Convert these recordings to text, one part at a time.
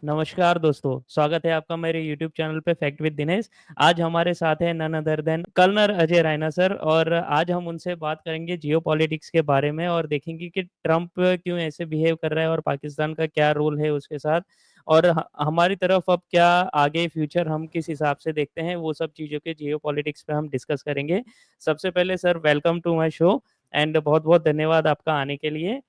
नमस्कार दोस्तों, स्वागत है आपका मेरे YouTube चैनल पे फैक्ट विद दिनेश। आज हमारे साथ है none other than colonel Ajay Raina sir, और आज हम उनसे बात करेंगे जियो पॉलिटिक्स के बारे में और देखेंगे कि ट्रम्प क्यों ऐसे बिहेव कर रहा है और पाकिस्तान का क्या रोल है उसके साथ, और हमारी तरफ अब क्या आगे फ्यूचर हम किस हिसाब से देखते हैं, वो सब चीज़ों के जियो पॉलिटिक्स पे हम डिस्कस करेंगे। सबसे पहले sir, welcome to my show and बहुत बहुत धन्यवाद आपका आने के लिए।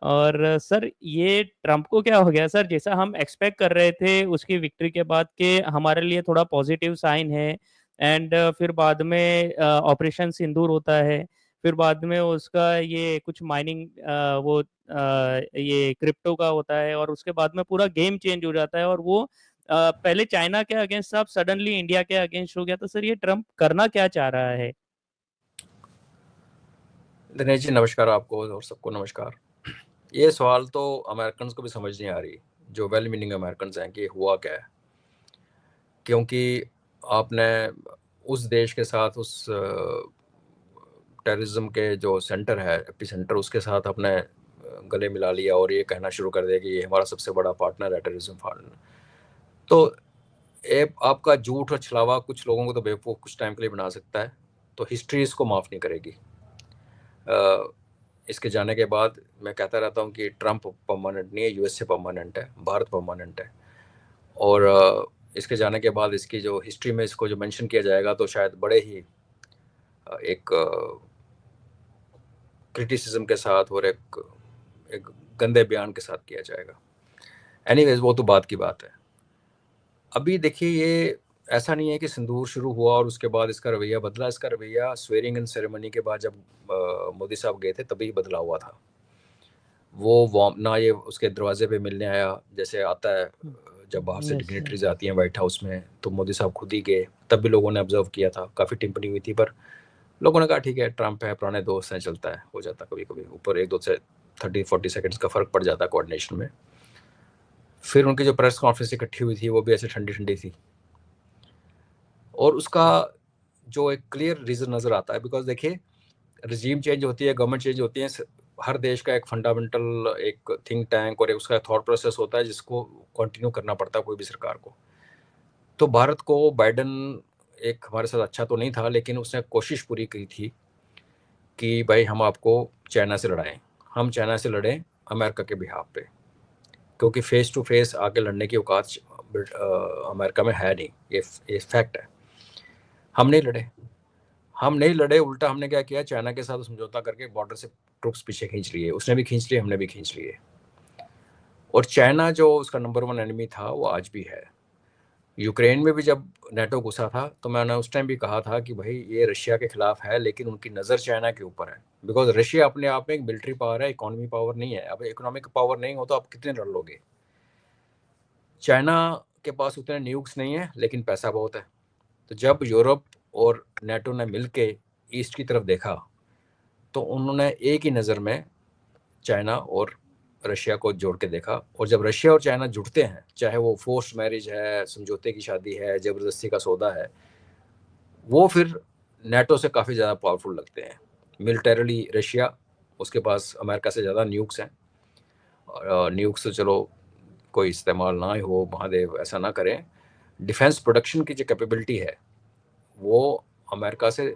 और सर, ये ट्रम्प को क्या हो गया सर? जैसा हम एक्सपेक्ट कर रहे थे उसकी विक्ट्री के बाद के हमारे लिए थोड़ा पॉजिटिव साइन है। एंड फिर बाद में ऑपरेशन सिंदूर होता है। फिर बाद में उसका ये कुछ माइनिंग वो ये क्रिप्टो का होता है, और उसके बाद में पूरा गेम चेंज हो जाता है, और वो पहले चाइना के अगेंस्ट अब सडनली इंडिया के अगेंस्ट हो गया। तो सर, ये ट्रम्प करना क्या चाह रहा है? दिनेश जी नमस्कार आपको और सबको नमस्कार। ये सवाल तो अमेरिकन को भी समझ नहीं आ रही, जो वेल मीनिंग अमेरिकन हैं, कि हुआ क्या है। क्योंकि आपने उस देश के साथ उस टेररिज्म के जो सेंटर है, एपी सेंटर, उसके साथ अपने गले मिला लिया और ये कहना शुरू कर दिया कि ये हमारा सबसे बड़ा पार्टनर है, टेररिज्म पार्टनर। तो आपका झूठ और छलावा कुछ लोगों को तो बेवकूफ़ कुछ टाइम के लिए बना सकता है, तो हिस्ट्री इसको माफ़ नहीं करेगी। इसके जाने के बाद मैं कहता रहता हूँ कि ट्रम्प परमानेंट नहीं है, यूएसए परमानेंट है, भारत परमानेंट है। और इसके जाने के बाद इसकी जो हिस्ट्री में इसको जो मेंशन किया जाएगा तो शायद बड़े ही एक क्रिटिसिज्म के साथ और एक गंदे बयान के साथ किया जाएगा। एनीवेज, वो तो बात की बात है। अभी देखिए, ये ऐसा नहीं है कि सिंदूर शुरू हुआ और उसके बाद इसका रवैया बदला। इसका रवैया स्वेरिंग इन सेरेमनी के बाद जब मोदी साहब गए थे तभी बदला हुआ था। वो ना ये उसके दरवाजे पे मिलने आया जैसे आता है, जब बाहर से यस सर। डिग्नेटरीज आती हैं वाइट हाउस में, तो मोदी साहब खुद ही गए। तब भी लोगों ने ऑब्जर्व किया था, काफ़ी टिप्पणी हुई थी, पर लोगों ने कहा ठीक है, ट्रम्प है, पुराने दोस्त हैं, चलता है, हो जाता कभी कभी ऊपर एक दो से 30-40 सेकेंड्स का फ़र्क पड़ जाता है कोऑर्डिनेशन में। फिर उनकी जो प्रेस कॉन्फ्रेंस इकट्ठी हुई थी वो भी ऐसे ठंडी ठंडी थी, और उसका जो एक क्लियर रीज़न नज़र आता है। बिकॉज देखिए, रजीम चेंज होती है, गवर्नमेंट चेंज होती है, हर देश का एक फंडामेंटल एक थिंक टैंक और एक उसका थॉट प्रोसेस होता है जिसको कंटिन्यू करना पड़ता है कोई भी सरकार को। तो भारत को बाइडन एक हमारे साथ अच्छा तो नहीं था, लेकिन उसने कोशिश पूरी की थी कि भाई हम आपको चाइना से लड़ाएं। हम चाइना से लड़ें अमेरिका के बिहाफ पे, क्योंकि फेस टू फेस आके लड़ने की औकात अमेरिका में है नहीं। ये फैक्ट है। हम नहीं लड़े। हम नहीं लड़े, उल्टा हमने क्या किया, चाइना के साथ समझौता करके बॉर्डर से ट्रुप्स पीछे खींच लिए। उसने भी खींच लिए, हमने भी खींच लिए। और चाइना जो उसका नंबर वन एनिमी था वो आज भी है। यूक्रेन में भी जब नेटो घुसा था तो मैंने उस टाइम भी कहा था कि भाई ये रशिया के खिलाफ है, लेकिन उनकी नज़र चाइना के ऊपर है। बिकॉज रशिया अपने आप में एक मिलिट्री पावर है, इकोनॉमी पावर नहीं है। अब इकोनॉमिक पावर नहीं हो तो आप कितने लड़ लोगे। चाइना के पास उतने न्यूक्स नहीं है, लेकिन पैसा बहुत है। तो जब यूरोप और नेटो ने मिलके ईस्ट की तरफ देखा तो उन्होंने एक ही नज़र में चाइना और रशिया को जोड़ के देखा। और जब रशिया और चाइना जुड़ते हैं, चाहे वो फोर्स मैरिज है, समझौते की शादी है, ज़बरदस्ती का सौदा है, वो फिर नेटो से काफ़ी ज़्यादा पावरफुल लगते हैं। मिलिटरली रशिया, उसके पास अमेरिका से ज़्यादा न्यूक्स हैं। और न्यूक्स तो चलो कोई इस्तेमाल ना ही हो, महादेव ऐसा ना करें। डिफेंस प्रोडक्शन की जो कैपेबिलिटी है वो अमेरिका से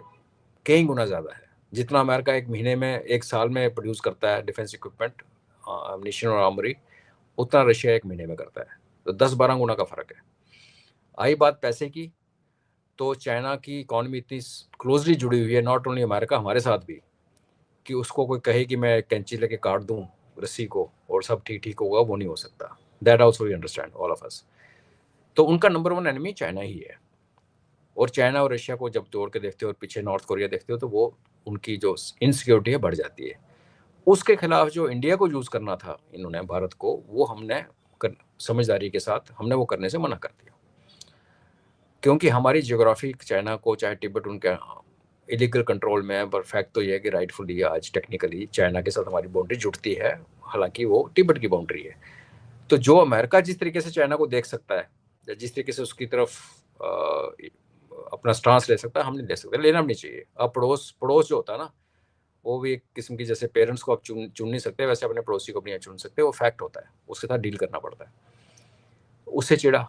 कई गुना ज़्यादा है। जितना अमेरिका एक महीने में, एक साल में प्रोड्यूस करता है डिफेंस इक्विपमेंट, एम्यूनिशन और आर्मरी, उतना रशिया एक महीने में करता है। तो 10-12 गुना का फ़र्क है। आई बात पैसे की, तो चाइना की इकॉनमी इतनी क्लोजली जुड़ी हुई है, नॉट ओनली अमेरिका, हमारे साथ भी, कि उसको कोई कहे कि मैं कैंची लेके काट दूं रस्सी को और सब ठीक ठीक होगा, वो नहीं हो सकता। That also we understand all of us. तो उनका नंबर वन एनिमी चाइना ही है। और चाइना और रशिया को जब जोड़ के देखते हो और पीछे नॉर्थ कोरिया देखते हो, तो वो उनकी जो इनसिक्योरिटी है बढ़ जाती है। उसके खिलाफ जो इंडिया को यूज़ करना था इन्होंने, भारत को, वो हमने समझदारी के साथ हमने वो करने से मना कर दिया। क्योंकि हमारी जियोग्राफी चाइना को, चाहे तिब्बत उनके इलीगल कंट्रोल में है, पर फैक्ट तो ये है कि राइटफुली आज टेक्निकली चाइना के साथ हमारी बाउंड्री जुड़ती है, हालांकि वो तिब्बत की बाउंड्री है। तो जो अमेरिका जिस तरीके से चाइना को देख सकता है, या जिस तरीके से उसकी तरफ अपना स्टांस ले सकता है, हम नहीं ले सकते, लेना भी नहीं चाहिए। अब पड़ोस पड़ोस जो होता है ना, वो भी एक किस्म की, जैसे पेरेंट्स को आप चुन नहीं सकते, वैसे अपने पड़ोसी को भी नहीं चुन सकते। वो फैक्ट होता है, उसके साथ डील करना पड़ता है। उससे चिढ़ा।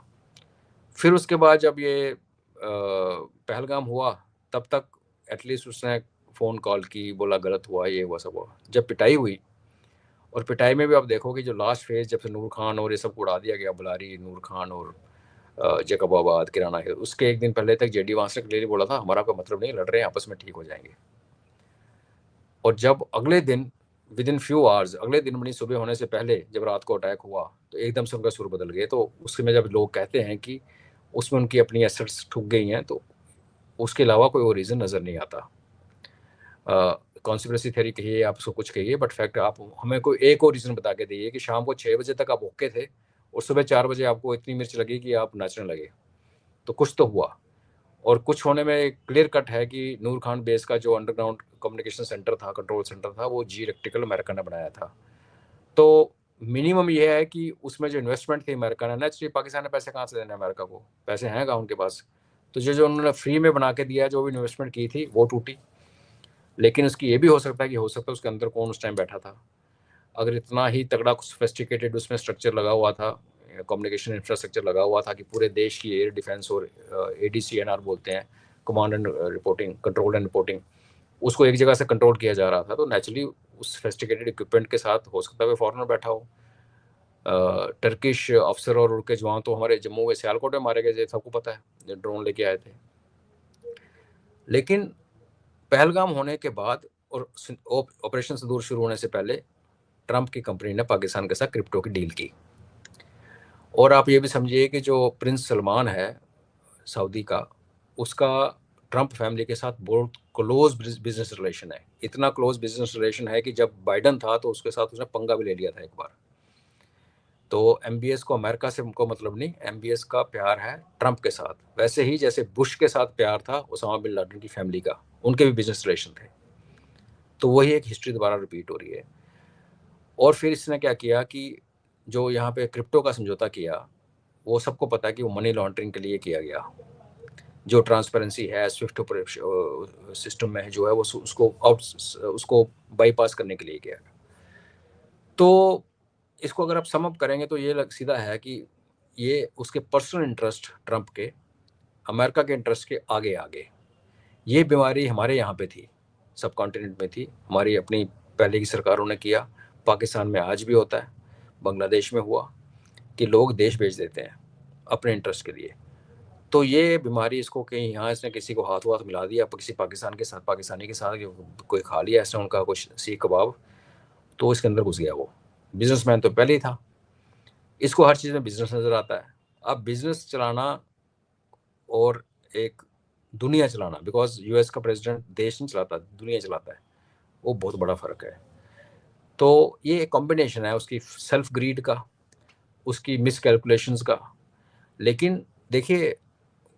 फिर उसके बाद जब ये पहलगाम हुआ, तब तक एटलीस्ट उसने फ़ोन कॉल की, बोला गलत हुआ, ये हुआ, सब हुआ। जब पिटाई हुई, और पिटाई में भी आप देखोगे जो लास्ट फेज जब से नूर खान और ये सब उड़ा दिया गया, बुलारी, नूर खान और जैकबाबाद, किराना हिल, उसके एक दिन पहले तक जेडी वांस ने क्लियरली बोला था हमारा कोई मतलब नहीं, लड़ रहे हैं आपस में, ठीक हो जाएंगे। और जब अगले दिन विद इन फ्यू आवर्स, अगले दिन अपनी सुबह होने से पहले जब रात को अटैक हुआ, तो एकदम से उनका सुर बदल गए। तो उसमें जब लोग कहते हैं कि उसमें उनकी अपनी एसेट्स ठुक गई हैं, तो उसके अलावा कोई और रीज़न नज़र नहीं आता। कॉन्स्पिरेसी थ्योरी कहिए, आप उसको कुछ कहिए, बट फैक्ट आप हमें कोई एक और रीज़न बता के दिए कि शाम को 6 बजे तक आप ओके थे और सुबह 4 बजे आपको इतनी मिर्च लगी कि आप नाचने लगे। तो कुछ तो हुआ, और कुछ होने में क्लियर कट है कि नूर खान बेस का जो अंडरग्राउंड कम्युनिकेशन सेंटर था, कंट्रोल सेंटर था, वो जी इलेक्ट्रिकल अमेरिका ने बनाया था। तो मिनिमम ये है कि उसमें जो इन्वेस्टमेंट थी अमेरिका ने, नेचुरली पाकिस्तान ने पैसे कहाँ से देने अमेरिका को, पैसे हैं कहाँ उनके पास। तो जो जो उन्होंने फ्री में बना के दिया, जो भी इन्वेस्टमेंट की थी वो टूटी। लेकिन उसकी ये भी हो सकता है कि हो सकता है उसके अंदर कौन उस टाइम बैठा था। अगर इतना ही तगड़ा सोफिस्टिकेटेड उसमें स्ट्रक्चर लगा हुआ था, कम्युनिकेशन इंफ्रास्ट्रक्चर लगा हुआ था कि पूरे देश की एयर डिफेंस और ADCNR बोलते हैं, command and reporting, control and reporting, उसको एक जगह से कंट्रोल किया जा रहा था, तो नेचुरली उस सोफिस्टिकेटेड इक्विपमेंट के साथ हो सकता है फॉरनर बैठा हो। टर्किश अफसर और उनके जवान तो हमारे जम्मू में सियालकोट में मारे गए थे, सबको पता है, ड्रोन लेके आए थे। लेकिन पहलगाम होने के बाद और ऑपरेशन सिंदूर शुरू होने से पहले ट्रंप की कंपनी ने पाकिस्तान के साथ क्रिप्टो की डील की। और आप ये भी समझिए कि जो प्रिंस सलमान है सऊदी का, उसका ट्रंप फैमिली के साथ बहुत क्लोज बिजनेस रिलेशन है। इतना क्लोज बिजनेस रिलेशन है कि जब बाइडन था तो उसके साथ उसने पंगा भी ले लिया था एक बार। तो MBS को अमेरिका से उनको मतलब नहीं, MBS का प्यार है ट्रंप के साथ, वैसे ही जैसे बुश के साथ प्यार था ओसामा बिन लादेन की फैमिली का, उनके भी बिजनेस रिलेशन थे। तो वही एक हिस्ट्री दोबारा रिपीट हो रही है। और फिर इसने क्या किया कि जो यहाँ पे क्रिप्टो का समझौता किया, वो सबको पता है कि वो मनी लॉन्ड्रिंग के लिए किया गया। जो ट्रांसपेरेंसी है स्विफ्ट सिस्टम में जो है वो उसको बाईपास करने के लिए किया। तो इसको अगर आप सम अप करेंगे तो ये सीधा है कि ये उसके पर्सनल इंटरेस्ट ट्रंप के अमेरिका के इंटरेस्ट के आगे आगे। ये बीमारी हमारे यहाँ पे थी, सब कॉन्टिनेंट में थी, हमारी अपनी पहले की सरकारों ने किया, पाकिस्तान में आज भी होता है, बांग्लादेश में हुआ कि लोग देश बेच देते हैं अपने इंटरेस्ट के लिए। तो ये बीमारी इसको कहीं यहाँ इसने किसी को हाथ वाथ मिला दिया, किसी पाकिस्तान के साथ, पाकिस्तानी के साथ कोई खा लिया इसने उनका कुछ सीख कबाब, तो इसके अंदर घुस गया। वो बिजनेसमैन तो पहले ही था, इसको हर चीज़ में बिजनेस नज़र आता है। अब बिजनेस चलाना और एक दुनिया चलाना, बिकॉज US का प्रेसिडेंट देश नहीं चलाता, दुनिया चलाता है, वो बहुत बड़ा फ़र्क है। तो ये एक कॉम्बिनेशन है उसकी सेल्फ ग्रीड का, उसकी मिस कैलकुलेशंस का। लेकिन देखिए,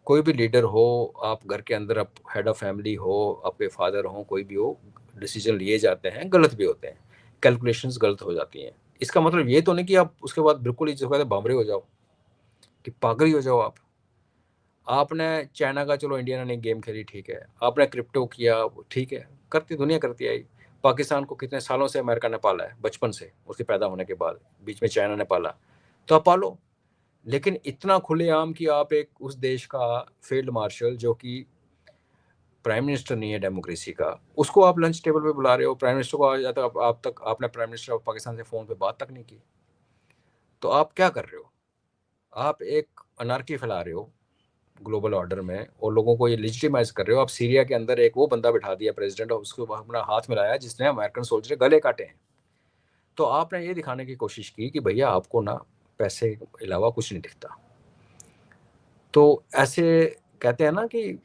कोई भी लीडर हो, आप घर के अंदर आप हेड ऑफ फैमिली हो, आपके फादर हो, कोई भी हो, डिसीजन लिए जाते हैं, गलत भी होते हैं, कैलकुलेशंस गलत हो जाती हैं। इसका मतलब ये तो नहीं कि आप उसके बाद बिल्कुल ही जो है बामरे हो जाओ, कि पागल ही हो जाओ आप। आपने चाइना का, चलो इंडिया ने गेम खेली ठीक है, आपने क्रिप्टो किया ठीक है, करती दुनिया करती आई। पाकिस्तान को कितने सालों से अमेरिका ने पाला है, बचपन से, उसके पैदा होने के बाद बीच में चाइना ने पाला, तो आप पालो। लेकिन इतना खुलेआम कि आप एक उस देश का फील्ड मार्शल जो कि प्राइम मिनिस्टर नहीं है डेमोक्रेसी का, उसको आप लंच टेबल पे बुला रहे हो। प्राइम मिनिस्टर को आज तक आप तक आपने प्राइम मिनिस्टर ऑफ पाकिस्तान से फ़ोन पे बात तक नहीं की। तो आप क्या कर रहे हो? आप एक अनार्की फैला रहे हो ग्लोबल ऑर्डर में, और लोगों को ये लेजिटिमाइज कर रहे हो। आप सीरिया के अंदर एक वो बंदा बिठा दिया प्रेसिडेंट, और उसको अपना हाथ मिलाया जिसने अमेरिकन सोल्जर गले काटे हैं। तो आपने ये दिखाने की कोशिश की कि भैया आपको ना पैसे के अलावा कुछ नहीं दिखता। तो ऐसे कहते हैं ना कि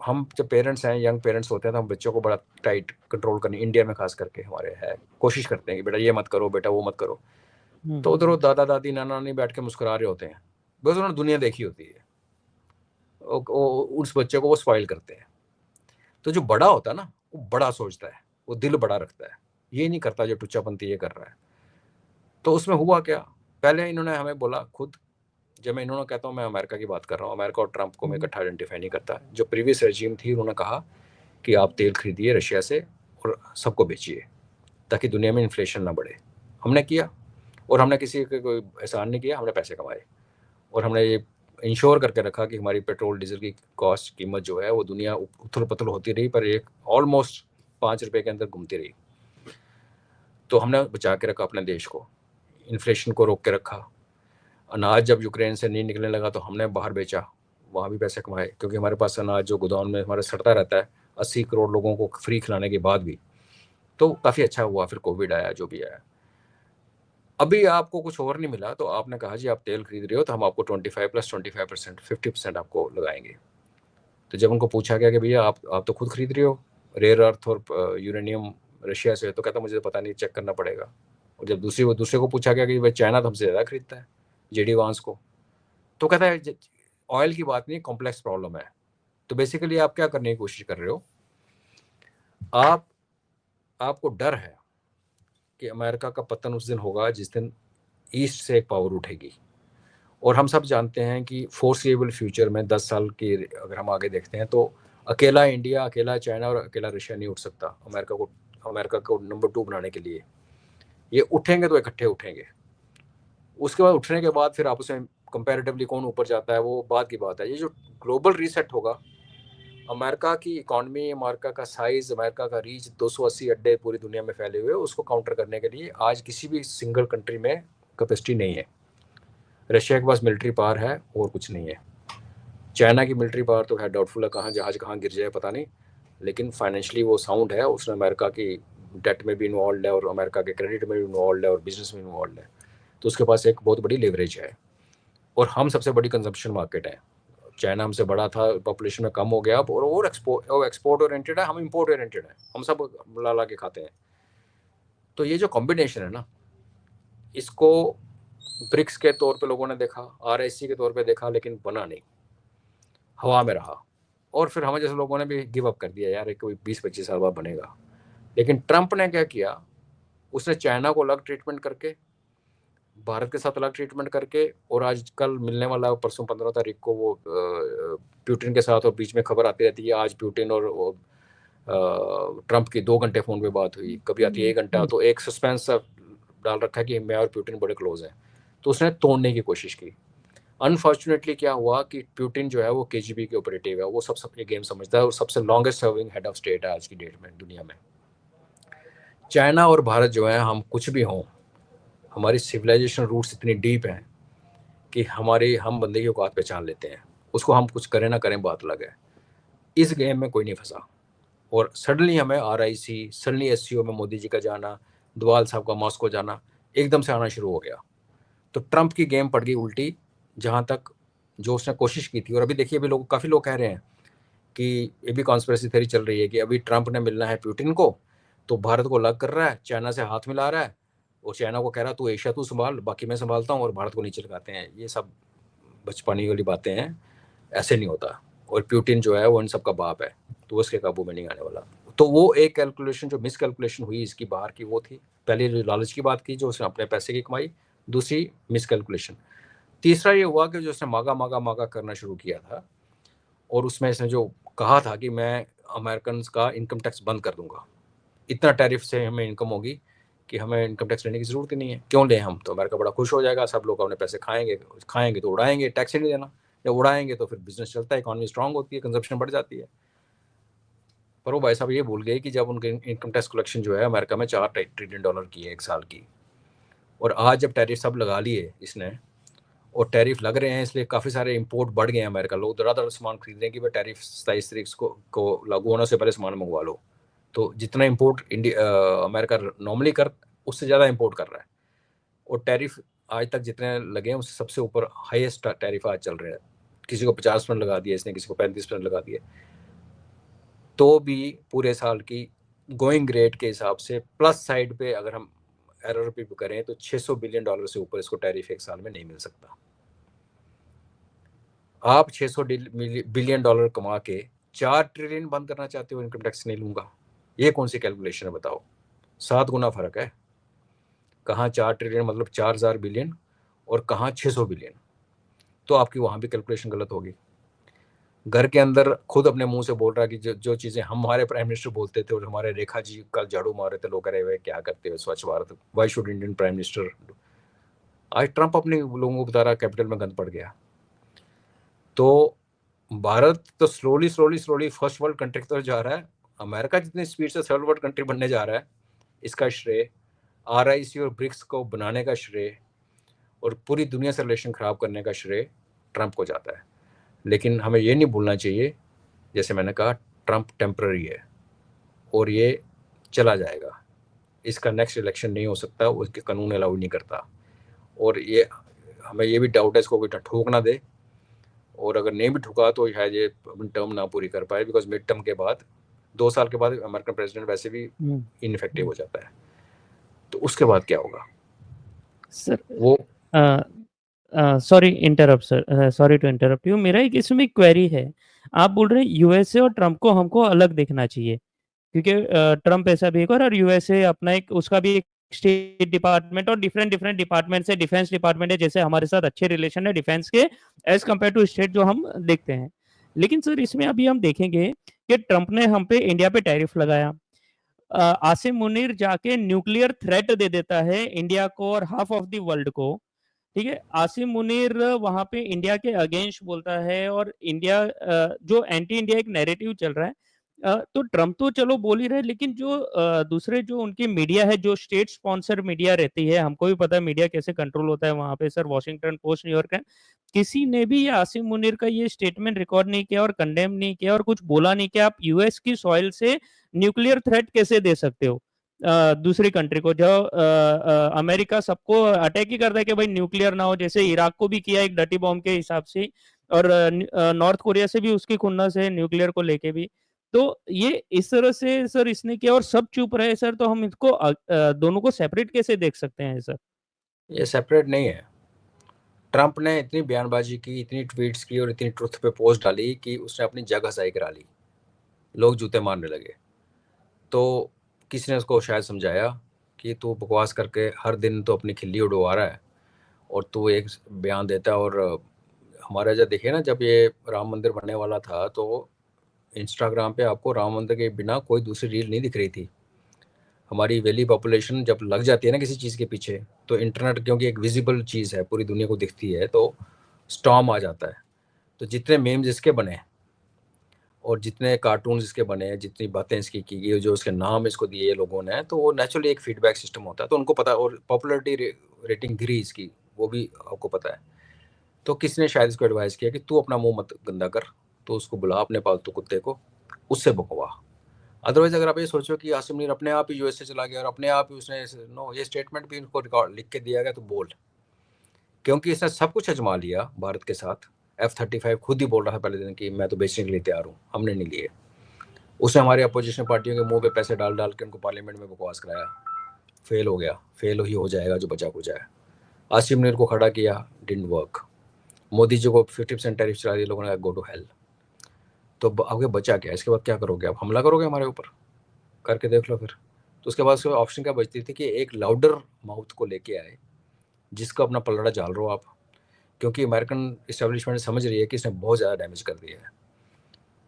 हम जब पेरेंट्स हैं, यंग पेरेंट्स होते हैं, तो हम बच्चों को बड़ा टाइट कंट्रोल करने, इंडिया में खास करके हमारे है, कोशिश करते हैं कि बेटा ये मत करो, बेटा वो मत करो। तो उधर वो दादा दादी नाना नानी बैठ के मुस्कुरा रहे होते हैं, बस उन्होंने दुनिया देखी होती है, उस बच्चे को वो स्पॉइल करते हैं। तो जो बड़ा होता है ना, वो बड़ा सोचता है, वो दिल बड़ा रखता है, ये नहीं करता जो टुच्चापंती ये कर रहा है। तो उसमें हुआ क्या, पहले इन्होंने हमें बोला खुद, जब मैं इन्होंने कहता हूँ मैं अमेरिका की बात कर रहा हूँ, अमेरिका और ट्रंप को मैं इकट्ठा आइडेंटिफाई नहीं करता। जो प्रीवियस रेजिम थी उन्होंने कहा कि आप तेल खरीदिए रशिया से और सबको बेचिए ताकि दुनिया में इन्फ्लेशन ना बढ़े। हमने किया, और हमने किसी के कोई एहसान नहीं किया, हमने पैसे कमाए और हमने ये इंश्योर करके रखा कि हमारी पेट्रोल डीजल की कॉस्ट कीमत जो है वो दुनिया उथल पुथल होती रही पर एक ऑलमोस्ट 5 रुपए के अंदर घूमती रही। तो हमने बचा के रखा अपने देश को, इन्फ्लेशन को रोक के रखा। अनाज जब यूक्रेन से नहीं निकलने लगा तो हमने बाहर बेचा, वहाँ भी पैसे कमाए, क्योंकि हमारे पास अनाज जो गोदाम में हमारा सड़ता रहता है 80 करोड़ लोगों को फ्री खिलाने के बाद भी। तो काफ़ी अच्छा हुआ, फिर कोविड आया जो भी आया। अभी आपको कुछ और नहीं मिला तो आपने कहा जी आप तेल खरीद रहे हो तो हम आपको 25 प्लस 25% 50% आपको लगाएंगे। तो जब उनको पूछा गया कि भैया आप तो खुद खरीद रहे हो रेयर अर्थ और यूरेनियम रशिया से, तो कहता मुझे तो पता नहीं, चेक करना पड़ेगा। और जब दूसरे को पूछा गया कि भाई चाइना तो हमसे ज़्यादा खरीदता है, जेडी वांस को, तो कहता है ऑयल की बात नहीं, कॉम्प्लेक्स प्रॉब्लम है। तो बेसिकली आप क्या करने की कोशिश कर रहे हो, आपको डर है कि अमेरिका का पतन उस दिन होगा जिस दिन ईस्ट से एक पावर उठेगी। और हम सब जानते हैं कि फोर्सिएबल फ्यूचर में 10 साल की अगर हम आगे देखते हैं तो अकेला इंडिया, अकेला चाइना और अकेला रशिया नहीं उठ सकता अमेरिका को नंबर 2 बनाने के लिए। ये उठेंगे तो इकट्ठे उठेंगे, उसके बाद उठने के बाद फिर आपस में कंपैरेटिवली कौन ऊपर जाता है वो बाद की बात है। ये जो ग्लोबल रीसेट होगा, अमेरिका की इकॉनमी, अमेरिका का साइज, अमेरिका का रीच, 280 अड्डे पूरी दुनिया में फैले हुए, उसको काउंटर करने के लिए आज किसी भी सिंगल कंट्री में कैपेसिटी नहीं है। रशिया के पास मिलिट्री पावर है और कुछ नहीं है। चाइना की मिलिट्री पावर तो है डाउटफुल है, कहाँ जहाज कहाँ गिर जाए पता नहीं, लेकिन फाइनेंशियली वो साउंड है, उसने अमेरिका की डेट में भी इन्वॉल्व है और अमेरिका के क्रेडिट में भी इन्वॉल्व है और बिजनेस में इन्वॉल्व है। तो उसके पास एक बहुत बड़ी लेवरेज है और हम सबसे बड़ी कंजम्पशन मार्केट है। चाइना हमसे बड़ा था, पॉपुलेशन में कम हो गया अब, और एक्सपोर्ट ओरिएंटेड है, हम इम्पोर्ट ओरिएंटेड है, हम सब ला ला के खाते हैं। तो ये जो कॉम्बिनेशन है ना, इसको ब्रिक्स के तौर पे लोगों ने देखा, RIC के तौर पे देखा, लेकिन बना नहीं, हवा में रहा। और फिर हमें जैसे लोगों ने भी गिव अप कर दिया, यार कोई 20-25 साल बाद बनेगा। लेकिन ट्रंप ने क्या किया, उसने चाइना को अलग ट्रीटमेंट करके, भारत के साथ अलग ट्रीटमेंट करके, और आज कल मिलने वाला परसों 15 तारीख को वो प्यूटिन के साथ, और बीच में खबर आती रहती है आज प्यूटिन और ट्रंप की 2 घंटे फ़ोन पे बात हुई, कभी आती है 1 घंटा। तो एक सस्पेंस डाल रखा है कि मैं और प्यूटिन बड़े क्लोज हैं। तो उसने तोड़ने की कोशिश की। अनफॉर्चुनेटली क्या हुआ कि प्यूटिन जो है वो KGB के ऑपरेटिव है, वो सब ये गेम समझता है और सबसे longest serving head of state है आज की डेट में दुनिया में। चाइना और भारत जो है, हम कुछ भी हों, हमारी सिविलाइजेशन रूट्स इतनी डीप हैं कि हम बंदे की औकात पहचान लेते हैं, उसको हम कुछ करें ना करें बात अलग है। इस गेम में कोई नहीं फंसा। और सडनली हमें RIC, सडनली SCO में मोदी जी का जाना, डोवाल साहब का मॉस्को जाना एकदम से आना शुरू हो गया। तो ट्रंप की गेम पड़ गई उल्टी, जहाँ तक जो उसने कोशिश की थी। और अभी देखिए, अभी काफ़ी लोग कह रहे हैं कि ये भी कॉन्स्पिरेसी थ्योरी चल रही है कि अभी ट्रंप ने मिलना है प्यूटिन को, तो भारत को अलग कर रहा है, चाइना से हाथ मिला रहा है और चाइना को कह रहा है तू एशिया तू संभाल, बाकी मैं संभालता हूँ, और भारत को नीचे लगाते हैं। ये सब बचपनी वाली बातें हैं, ऐसे नहीं होता। और प्यूटिन जो है वो इन सब का बाप है, तो उसके काबू में नहीं आने वाला। तो वो एक कैलकुलेशन जो मिस कैलकुलेशन हुई इसकी बाहर की, वो थी पहले जो लालच की बात की, जो उसने अपने पैसे की कमाई, दूसरी मिस कैलकुलेशन। तीसरा ये हुआ कि जो उसने मांगा मांगा मांगा करना शुरू किया था, और उसमें इसने जो कहा था कि मैं अमेरिकन का इनकम टैक्स बंद कर दूंगा, इतना टैरिफ से हमें इनकम होगी कि हमें इनकम टैक्स लेने की जरूरत ही नहीं है, क्यों लें हम, तो अमेरिका बड़ा खुश हो जाएगा, सब लोग अपने पैसे खाएंगे तो उड़ाएंगे, टैक्स ही नहीं देना, जब उड़ाएंगे तो फिर बिजनेस चलता है, इकॉनमी स्ट्रांग होती है, कंजप्शन बढ़ जाती है। पर वो भाई साहब ये भूल गए कि जब उनके इनकम टैक्स कलेक्शन जो है अमेरिका में $4 ट्रिलियन की है 1 साल की, और आज जब टैरिफ सब लगा लिए इसने, और टैरिफ लग रहे हैं इसलिए काफ़ी सारे इंपोर्ट बढ़ गए हैं, अमेरिका लोग दर सामान खरीद रहे हैं कि भाई टैरिफ 27 तारीख को लागू होने से पहले सामान मंगवा लो। तो जितना इंपोर्ट अमेरिका नॉर्मली उससे ज़्यादा इंपोर्ट कर रहा है, और टैरिफ आज तक जितने लगे हैं उससे सबसे ऊपर हाईएस्ट टैरिफ आज चल रहे हैं। किसी को 50% लगा दिया इसने, किसी को 35% लगा दिया। तो भी पूरे साल की गोइंग रेट के हिसाब से प्लस साइड पे अगर हम एरर पे करें तो $600 बिलियन से ऊपर इसको टैरिफ 1 साल में नहीं मिल सकता। आप $600 बिलियन कमा के 4 ट्रिलियन बंद करना चाहते हो, इनकम टैक्स नहीं लूंगा, ये कौन सी कैलकुलेशन है बताओ? 7 गुना फर्क है। कहाँ 4 ट्रिलियन मतलब 4000 बिलियन, और कहाँ 600 बिलियन। तो आपकी वहां भी कैलकुलेशन गलत होगी। घर के अंदर खुद अपने मुंह से बोल रहा है कि जो चीजें हमारे प्राइम मिनिस्टर बोलते थे और हमारे रेखा जी कल झाड़ू मार रहे थे, लोग कह रहे हुए क्या करते हो स्वच्छ Bharat, why should Indian prime minister आज ट्रंप अपने लोगों को बता रहा कैपिटल में गंद पड़ गया। तो भारत तो स्लोली फर्स्ट वर्ल्ड कंट्री की तरफ जा रहा है। अमेरिका जितनी स्पीड से थर्ड वर्ल्ड कंट्री बनने जा रहा है, इसका श्रेय RIC और ब्रिक्स को बनाने का श्रेय और पूरी दुनिया से रिलेशन खराब करने का श्रेय ट्रंप को जाता है। लेकिन हमें ये नहीं भूलना चाहिए, जैसे मैंने कहा, ट्रंप टेम्पररी है और ये चला जाएगा। इसका नेक्स्ट इलेक्शन नहीं हो सकता, उसके कानून अलाउ नहीं करता। और ये हमें ये भी डाउट है इसको कोई ठोक ना दे, और अगर नहीं भी ठुका तो शायद ये अपनी टर्म ना पूरी कर पाए, बिकॉज मिड टर्म के बाद 2 साल के बाद अमेरिकन प्रेसिडेंट वैसे भी इनइफेक्टिव हो जाता है। तो उसके बाद क्या होगा सर? वो सॉरी टू इंटरप्ट यू। मेरा एक इसमें क्वेरी है। आप बोल रहे हैं यूएसए और ट्रंप को हमको अलग देखना चाहिए, क्योंकि ट्रंप ऐसा बिहेवियर और यूएसए अपना एक उसका भी एक स्टेट डिपार्टमेंट और डिफरेंट डिफरेंट डिपार्टमेंट से डिफेंस डिपार्टमेंट है, जैसे हमारे साथ अच्छे रिलेशन है डिफेंस के एज कम्पेयर टू स्टेट जो हम देखते हैं। लेकिन सर इसमें अभी हम देखेंगे कि ट्रंप ने हम पे इंडिया पे टैरिफ लगाया, आसिम मुनीर जाके न्यूक्लियर थ्रेट दे देता है इंडिया को और हाफ ऑफ द वर्ल्ड को। ठीक है, आसिम मुनीर वहां पे इंडिया के अगेंस्ट बोलता है और इंडिया जो एंटी इंडिया एक नैरेटिव चल रहा है। तो ट्रम्प तो चलो बोल ही रहे, लेकिन जो दूसरे जो उनकी मीडिया है, जो स्टेट स्पॉन्सर मीडिया रहती है, हमको भी पता है मीडिया कैसे कंट्रोल होता है वहां पे सर, वॉशिंगटन पोस्ट, न्यूयॉर्क है, किसी ने भी ये आसिम मुनीर का ये स्टेटमेंट रिकॉर्ड नहीं किया और कंडेम नहीं किया और कुछ बोला नहीं कि आप यूएस की सॉइल से न्यूक्लियर थ्रेट कैसे दे सकते हो दूसरी कंट्री को, जो अमेरिका सबको अटैक ही करता है कि भाई न्यूक्लियर ना हो, जैसे इराक को भी किया एक डटी बॉम्ब के हिसाब से, और नॉर्थ कोरिया से भी उसकी खुन्नस है न्यूक्लियर को लेके भी। तो ये इस तरह से सर इसने किया और सब चुप रहे सर, तो हम इसको दोनों को सेपरेट कैसे देख सकते हैं सर? ये सेपरेट नहीं है। ट्रंप ने इतनी बयानबाजी की, इतनी ट्वीट्स की और इतनी ट्रुथ पे पोस्ट डाली कि उसने अपनी जगह सही करा ली, लोग जूते मारने लगे। तो किसी ने उसको शायद समझाया कि तू बकवास करके हर दिन तो अपनी खिल्ली उड़वा रहा है और तू एक बयान देता है। और हमारा जब देखिए ना, जब ये राम मंदिर बनने वाला था तो इंस्टाग्राम पे आपको राम मंदिर के बिना कोई दूसरी रील नहीं दिख रही थी। हमारी वैली पॉपुलेशन जब लग जाती है ना किसी चीज़ के पीछे, तो इंटरनेट क्योंकि एक विजिबल चीज़ है, पूरी दुनिया को दिखती है, तो स्टॉर्म आ जाता है। तो जितने मेम्स इसके बने और जितने कार्टून इसके बने हैं, जितनी बातें इसकी की गई, जो उसके नाम इसको दिए लोगों ने, तो वो नेचुरली एक फीडबैक सिस्टम होता है, तो उनको पता। और पॉपुलरिटी रेटिंग गिरी इसकी, वो भी आपको पता है। तो किसी ने शायद इसको एडवाइस किया कि तू अपना मुंह मत गंदा कर, तो उसको बुला अपने पालतू कुत्ते को, उससे बकवा। अदरवाइज अगर आप ये सोचो कि आसिम मुनीर अपने आप ही यूएसए चला गया और अपने आप ही उसने नो, ये स्टेटमेंट भी उनको रिकॉर्ड लिख के दिया गया, तो बोल, क्योंकि इसने सब कुछ आजमा लिया भारत के साथ। F-35 खुद ही बोल रहा था पहले दिन कि मैं तो बेचने के लिए तैयार हूँ, हमने नहीं लिए। उसने हमारे अपोजिशन पार्टियों के मुंह पे पैसे डाल डाल के उनको पार्लियामेंट में बकवास कराया, फेल हो गया, फेल ही हो जाएगा जो बचा कुचा है। आसिम मुनीर को खड़ा किया, डिडंट वर्क। मोदी जी को 50% टैरिफ चला दिया, लोगों ने कहा गो टू हेल। तो आगे बचा क्या? इसके बाद क्या करोगे आप? हमला करोगे हमारे ऊपर? करके देख लो फिर। तो उसके बाद ऑप्शन क्या बचती थी कि एक लाउडर माउथ को लेके आए, जिसको अपना पलड़ा झाल रहे हो आप, क्योंकि अमेरिकन इस्टेब्लिशमेंट समझ रही है कि इसने बहुत ज़्यादा डैमेज कर दिया है।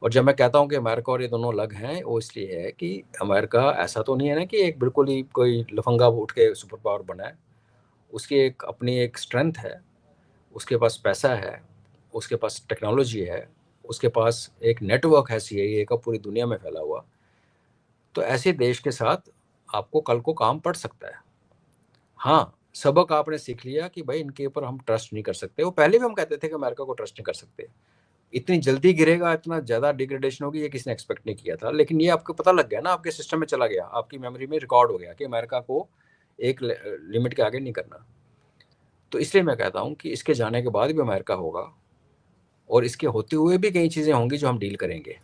और जब मैं कहता हूँ कि अमेरिका और ये दोनों अलग हैं, वो इसलिए है कि अमेरिका ऐसा तो नहीं है ना कि एक बिल्कुल ही कोई लफंगा उठ के सुपर पावर बना है। उसकी एक अपनी एक स्ट्रेंथ है, उसके पास पैसा है, उसके पास टेक्नोलॉजी है, उसके पास एक नेटवर्क है CIA का पूरी दुनिया में फैला हुआ। तो ऐसे देश के साथ आपको कल को काम पड़ सकता है। हाँ, सबक आपने सीख लिया कि भाई इनके ऊपर हम ट्रस्ट नहीं कर सकते। वो पहले भी हम कहते थे कि अमेरिका को ट्रस्ट नहीं कर सकते। इतनी जल्दी गिरेगा, इतना ज़्यादा डिग्रेडेशन होगी, ये किसी ने एक्सपेक्ट नहीं किया था। लेकिन ये आपको पता लग गया ना, आपके सिस्टम में चला गया, आपकी मेमोरी में रिकॉर्ड हो गया कि अमेरिका को एक लिमिट के आगे नहीं करना। तो इसलिए मैं कहता हूँ कि इसके जाने के बाद भी अमेरिका होगा और इसके होते हुए भी कई चीज़ें होंगी जो हम डील करेंगे।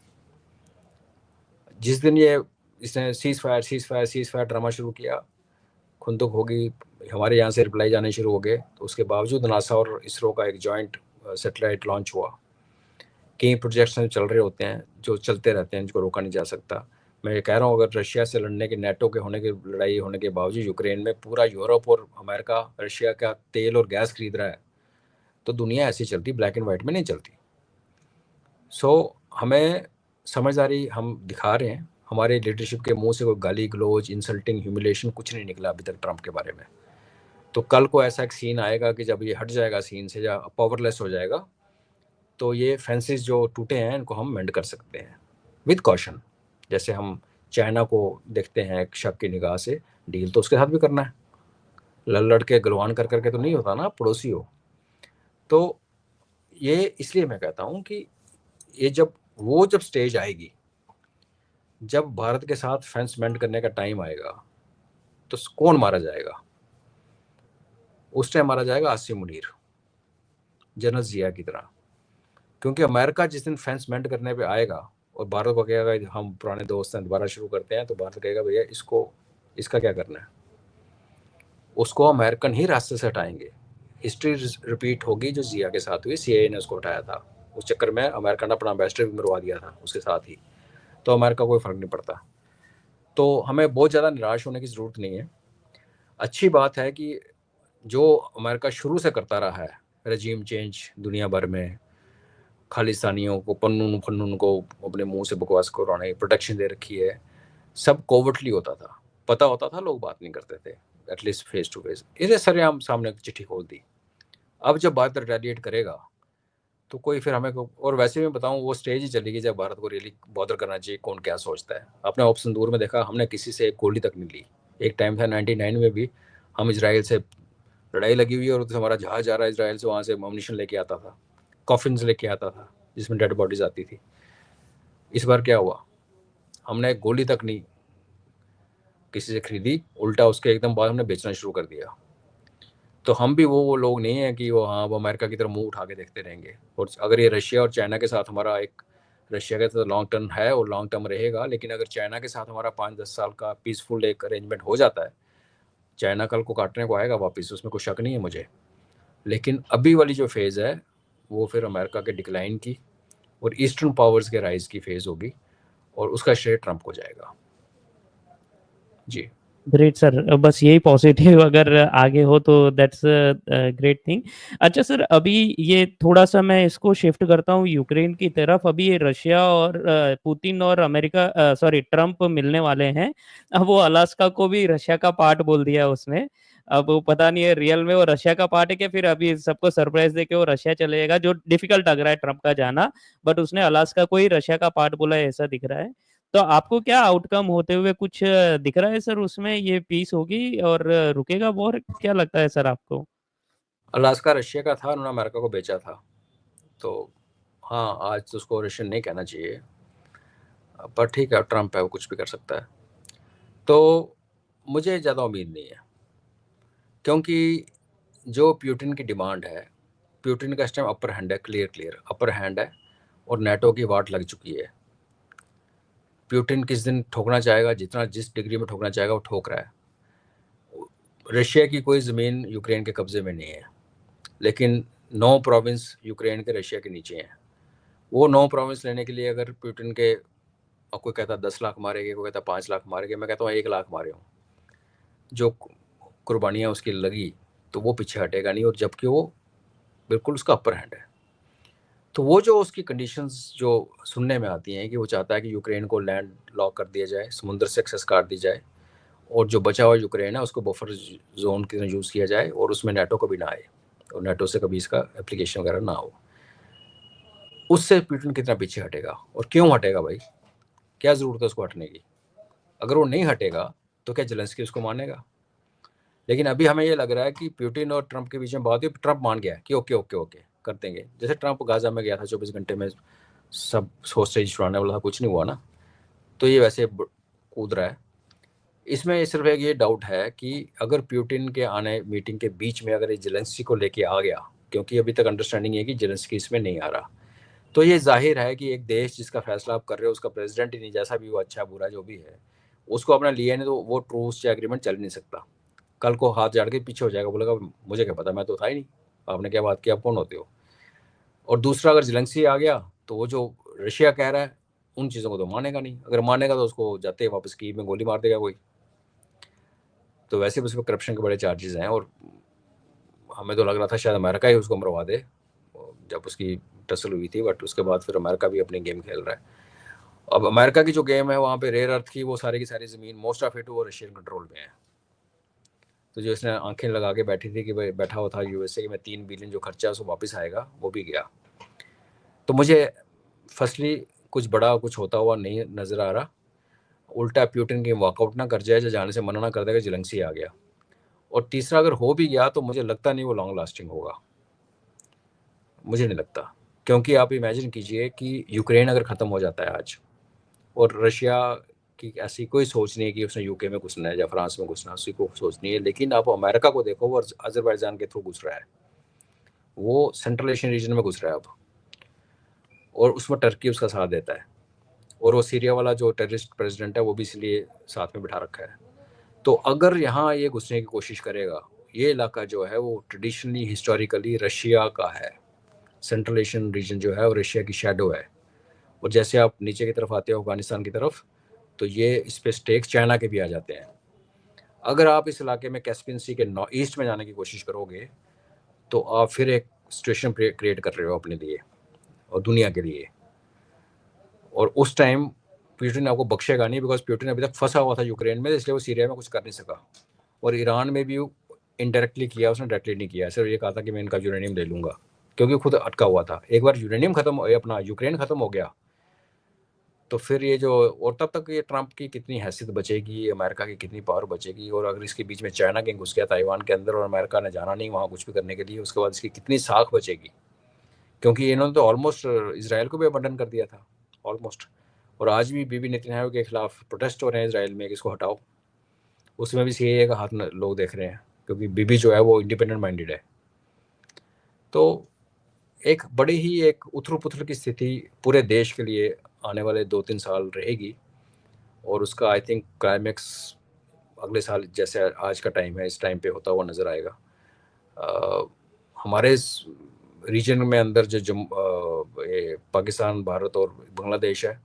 जिस दिन ये इसने सीज फायर ड्रामा शुरू किया, खुंदक होगी, हमारे यहाँ से रिप्लाई जाने शुरू हो गए, तो उसके बावजूद नासा और इसरो का एक जॉइंट सैटेलाइट लॉन्च हुआ। कई प्रोजेक्ट्स चल रहे होते हैं जो चलते रहते हैं, जिनको रोका नहीं जा सकता। मैं ये कह रहा हूँ, अगर रशिया से लड़ने के, नेटो के होने के, लड़ाई होने के बावजूद यूक्रेन में पूरा यूरोप और अमेरिका रशिया का तेल और गैस खरीद रहा है, तो दुनिया ऐसी चलती, ब्लैक एंड वाइट में नहीं चलती। हमें समझदारी हम दिखा रहे हैं। हमारे लीडरशिप के मुंह से कोई गाली गलौज, इंसल्टिंग, ह्यूमिलेशन कुछ नहीं निकला अभी तक ट्रंप के बारे में। तो कल को ऐसा एक सीन आएगा कि जब ये हट जाएगा सीन से या पावरलेस हो जाएगा, तो ये फेंसेस जो टूटे हैं इनको हम मेंड कर सकते हैं विद कॉशन। जैसे हम चाइना को देखते हैं एक शक की निगाह से, डील तो उसके साथ भी करना है, लड़ लड़ के गलवान कर करके तो नहीं होता ना, पड़ोसी हो। तो ये इसलिए मैं कहता हूँ कि ये जब स्टेज आएगी, जब भारत के साथ फेंस मेंड करने का टाइम आएगा, तो कौन मारा जाएगा? उस टाइम मारा जाएगा आसिम मुनीर, जनरल जिया की तरह। क्योंकि अमेरिका जिस दिन फेंस मेंड करने पे आएगा और भारत को कहेगा हम पुराने दोस्त हैं, दोबारा शुरू करते हैं, तो भारत कहेगा भैया इसका क्या करना है? उसको अमेरिकन ही रास्ते से हटाएंगे। हिस्ट्री रिपीट होगी जो जिया के साथ हुई, सीआईए ने उसको हटाया था, उस चक्कर में अमेरिका ने अपना एम्बेसडर भी मरवा दिया था उसके साथ ही। तो अमेरिका को कोई फर्क नहीं पड़ता। तो हमें बहुत ज़्यादा निराश होने की ज़रूरत नहीं है। अच्छी बात है कि जो अमेरिका शुरू से करता रहा है, रजीम चेंज दुनिया भर में, खालिस्तानियों को, पन्नून फन्नून को अपने मुंह से बकवास कराने की प्रोटेक्शन दे रखी है। सब कोवर्टली होता था, पता होता था, लोग बात नहीं करते थे, एटलीस्ट फेस टू फेस। इसे सरेआम सामने चिट्ठी खोल दी। अब जब भारत रिटेलिएट करेगा तो कोई फिर हमें और वैसे भी बताऊं, वो स्टेज ही चलेगी जब भारत को रियली बॉदर करना चाहिए कौन क्या सोचता है। आपने ऑप्शन दूर में देखा, हमने किसी से एक गोली तक नहीं ली। एक टाइम था 99 में भी, हम इसराइल से लड़ाई लगी हुई और उधर हमारा जहाज जा रहा है इसराइल से, वहाँ से अम्यूनिशन लेके आता था, कॉफिन्स लेके आता था जिसमें डेड बॉडीज आती थी। इस बार क्या हुआ? हमने एक गोली तक नहीं किसी से खरीदी, उल्टा उसके एकदम बाद हमने बेचना शुरू कर दिया। तो हम भी वो लोग नहीं हैं कि वो अमेरिका की तरफ मुंह उठा के देखते रहेंगे। और अगर ये रशिया और चाइना के साथ हमारा एक, रशिया के साथ लॉन्ग टर्म है और लॉन्ग टर्म रहेगा, लेकिन अगर चाइना के साथ हमारा 5-10 साल का पीसफुल एक अरेंजमेंट हो जाता है, चाइना कल को काटने को आएगा वापस, उसमें कोई शक नहीं है मुझे। लेकिन अभी वाली जो फेज़ है वो फिर अमेरिका के डिक्लाइन की और ईस्टर्न पावर्स के राइज की फेज़ होगी, और उसका श्रेय ट्रंप को जाएगा। जी ग्रेट सर, बस यही पॉजिटिव अगर आगे हो तो दैट्स ग्रेट थिंग। अच्छा सर, अभी ये थोड़ा सा मैं इसको शिफ्ट करता हूँ यूक्रेन की तरफ। अभी ये रशिया और पुतिन और अमेरिका, सॉरी ट्रम्प मिलने वाले हैं। अब वो अलास्का को भी रशिया का पार्ट बोल दिया उसने। अब वो पता नहीं है रियल में वो रशिया का पार्ट है क्या, फिर अभी सबको सरप्राइज देके वो रशिया चलेगा, जो डिफिकल्ट लग रहा है ट्रम्प का जाना। बट उसने अलास्का को ही रशिया का पार्ट बोला है, ऐसा दिख रहा है। तो आपको क्या आउटकम होते हुए कुछ दिख रहा है सर उसमें? ये पीस होगी और रुकेगा वॉर, क्या लगता है सर आपको? अलास्का रशिया का था, उन्होंने अमेरिका को बेचा था। तो हाँ, आज तो उसको रशियन नहीं कहना चाहिए, पर ठीक है, ट्रंप है, वो कुछ भी कर सकता है। तो मुझे ज़्यादा उम्मीद नहीं है, क्योंकि जो प्यूटिन की डिमांड है, प्यूटिन का इस टाइम अपर हैंड है, क्लियर अपर हैंड है, और नेटो की वाट लग चुकी है। प्यूटिन किस दिन ठोकना चाहेगा, जितना जिस डिग्री में ठोकना चाहेगा वो ठोक रहा है। रशिया की कोई ज़मीन यूक्रेन के कब्ज़े में नहीं है, लेकिन 9 प्रोविंस यूक्रेन के रशिया के नीचे हैं। वो 9 प्रोविंस लेने के लिए अगर प्यूटिन के, और कोई कहता 10 लाख मारेंगे, कोई कहता 5 लाख मारेंगे, मैं कहता हूँ 1 लाख मारे हों, जो कुर्बानियाँ उसकी लगी, तो वो पीछे हटेगा नहीं। और जबकि वो बिल्कुल उसका अपर हैंड है। तो वो जो उसकी कंडीशंस जो सुनने में आती हैं कि वो चाहता है कि यूक्रेन को लैंड लॉक कर दिया जाए, समुद्र से एक्सेस काट दी जाए, और जो बचा हुआ यूक्रेन है उसको बफर जोन की तरह यूज़ किया जाए, और उसमें नेटो कभी ना आए, और नेटो से कभी इसका एप्लीकेशन वगैरह ना हो। उससे पुतिन कितना पीछे हटेगा, और क्यों हटेगा भाई? क्या ज़रूरत है उसको हटने की? अगर वो नहीं हटेगा तो क्या जेलेंस्की उसको मानेगा? लेकिन अभी हमें ये लग रहा है कि पुतिन और ट्रंप के बीच में बात हुई, ट्रंप मान गया कि ओके ओके ओके कर देंगे। जैसे ट्रंप गाजा में गया था, 24 घंटे में सब होस्टेज छुड़ाने वाला था, कुछ नहीं हुआ ना। तो ये वैसे कूद रहा है। इसमें सिर्फ एक ये डाउट है कि अगर पुतिन के आने मीटिंग के बीच में अगर ये जेलेंस्की को लेके आ गया, क्योंकि अभी तक अंडरस्टैंडिंग है कि जेलेंस्की इसमें नहीं आ रहा, तो ये जाहिर है कि एक देश जिसका फैसला आप कर रहे हो, उसका प्रेसिडेंट ही नहीं, जैसा भी वो अच्छा बुरा जो भी है, उसको अपना लिया नहीं, तो वो ट्रूस या एग्रीमेंट चल नहीं सकता। कल को हाथ झाड़ के पीछे हो जाएगा, बोलेगा मुझे क्या पता, मैं तो था ही नहीं, आपने क्या बात की, आप कौन होते हो? और दूसरा, अगर जेलेंस्की आ गया तो वो जो रशिया कह रहा है उन चीज़ों को तो मानेगा नहीं। अगर मानेगा तो उसको जाते वापस कीव में गोली मार देगा कोई। तो वैसे भी उसको करप्शन के बड़े चार्जेस हैं, और हमें तो लग रहा था शायद अमेरिका ही उसको मरवा दे जब उसकी टसल हुई थी, बट उसके बाद फिर अमेरिका भी अपनी गेम खेल रहा है। अब अमेरिका की जो गेम है वहाँ पे रेयर अर्थ की वो सारी की सारी ज़मीन, मोस्ट ऑफ इट वो रशियन कंट्रोल में है। तो जो इसने आंखें लगा के बैठी थी कि भाई बैठा हुआ था यूएसए कि मैं 3 बिलियन जो खर्चा है उसको वापस आएगा, वो भी गया। तो मुझे फर्स्टली कुछ बड़ा कुछ होता हुआ नहीं नज़र आ रहा। उल्टा प्यूटिन की वॉकआउट ना कर जाए, जो जाने से मना ना कर देगा, जेलेंस्की आ गया। और तीसरा अगर हो भी गया तो मुझे लगता नहीं वो लॉन्ग लास्टिंग होगा, मुझे नहीं लगता। क्योंकि आप इमेजिन कीजिए कि यूक्रेन अगर ख़त्म हो जाता है आज, और रशिया की ऐसी कोई सोच नहीं है कि उसने यूके में घुसना है या फ्रांस में घुसना है, उसकी कोई सोच नहीं है। लेकिन आप अमेरिका को देखो, वो अजरबैजान के थ्रू घुस रहा है, वो सेंट्रल एशियन रीजन में घुस रहा है अब, और उसमें टर्की उसका साथ देता है। और वो सीरिया वाला जो टेररिस्ट प्रेसिडेंट है वो भी इसलिए साथ में बिठा रखा है। तो अगर यहाँ ये घुसने की कोशिश करेगा, ये इलाका जो है वो ट्रेडिशनली हिस्टोरिकली रशिया का है। सेंट्रल एशियन रीजन जो है वो रशिया की शेडो है। और जैसे आप नीचे की तरफ आते हो अफगानिस्तान की तरफ, तो ये इस पे स्टेक चाइना के भी आ जाते हैं। अगर आप इस इलाके में कैस्पियन सी के नॉर्थ ईस्ट में जाने की कोशिश करोगे, तो आप फिर एक सिचुएशन क्रिएट कर रहे हो अपने लिए और दुनिया के लिए। और उस टाइम प्यूटिन आपको बख्शेगा नहीं, बिकॉज प्यूटिन अभी तक फंसा हुआ था यूक्रेन में, इसलिए वो सीरिया में कुछ कर नहीं सका। और ईरान में भी इनडायरेक्टली किया, उसने डायरेक्टली नहीं किया। सिर्फ ये कहा था कि मैं इनका यूरेनियम ले लूँगा, क्योंकि खुद अटका हुआ था। एक बार यूरेनियम खत्म, अपना यूक्रेन खत्म हो गया, तो फिर ये जो, और तब तक ये ट्रंप की कितनी हैसियत बचेगी, अमेरिका की कितनी पावर बचेगी। और अगर इसके बीच में चाइना के घुस गया ताइवान के अंदर और अमेरिका ने जाना नहीं वहाँ कुछ भी करने के लिए, उसके बाद इसकी कितनी साख बचेगी। क्योंकि इन्होंने तो ऑलमोस्ट इसराइल को भी अबंडन कर दिया था, ऑलमोस्ट। और आज भी बीबी नेतन्याहू के खिलाफ प्रोटेस्ट हो रहे हैं इसराइल में कि इसको हटाओ। उसमें भी सीएए का हाथ लोग देख रहे हैं, क्योंकि बीबी जो है वो इंडिपेंडेंट माइंडेड है। तो एक बड़ी ही एक उथल पुथल की स्थिति पूरे देश के लिए आने वाले 2-3 साल रहेगी। और उसका आई थिंक क्लाइमैक्स अगले साल, जैसे आज का टाइम है, इस टाइम पे होता हुआ नज़र आएगा। हमारे इस रीजन में अंदर जो ये पाकिस्तान, भारत और बांग्लादेश है,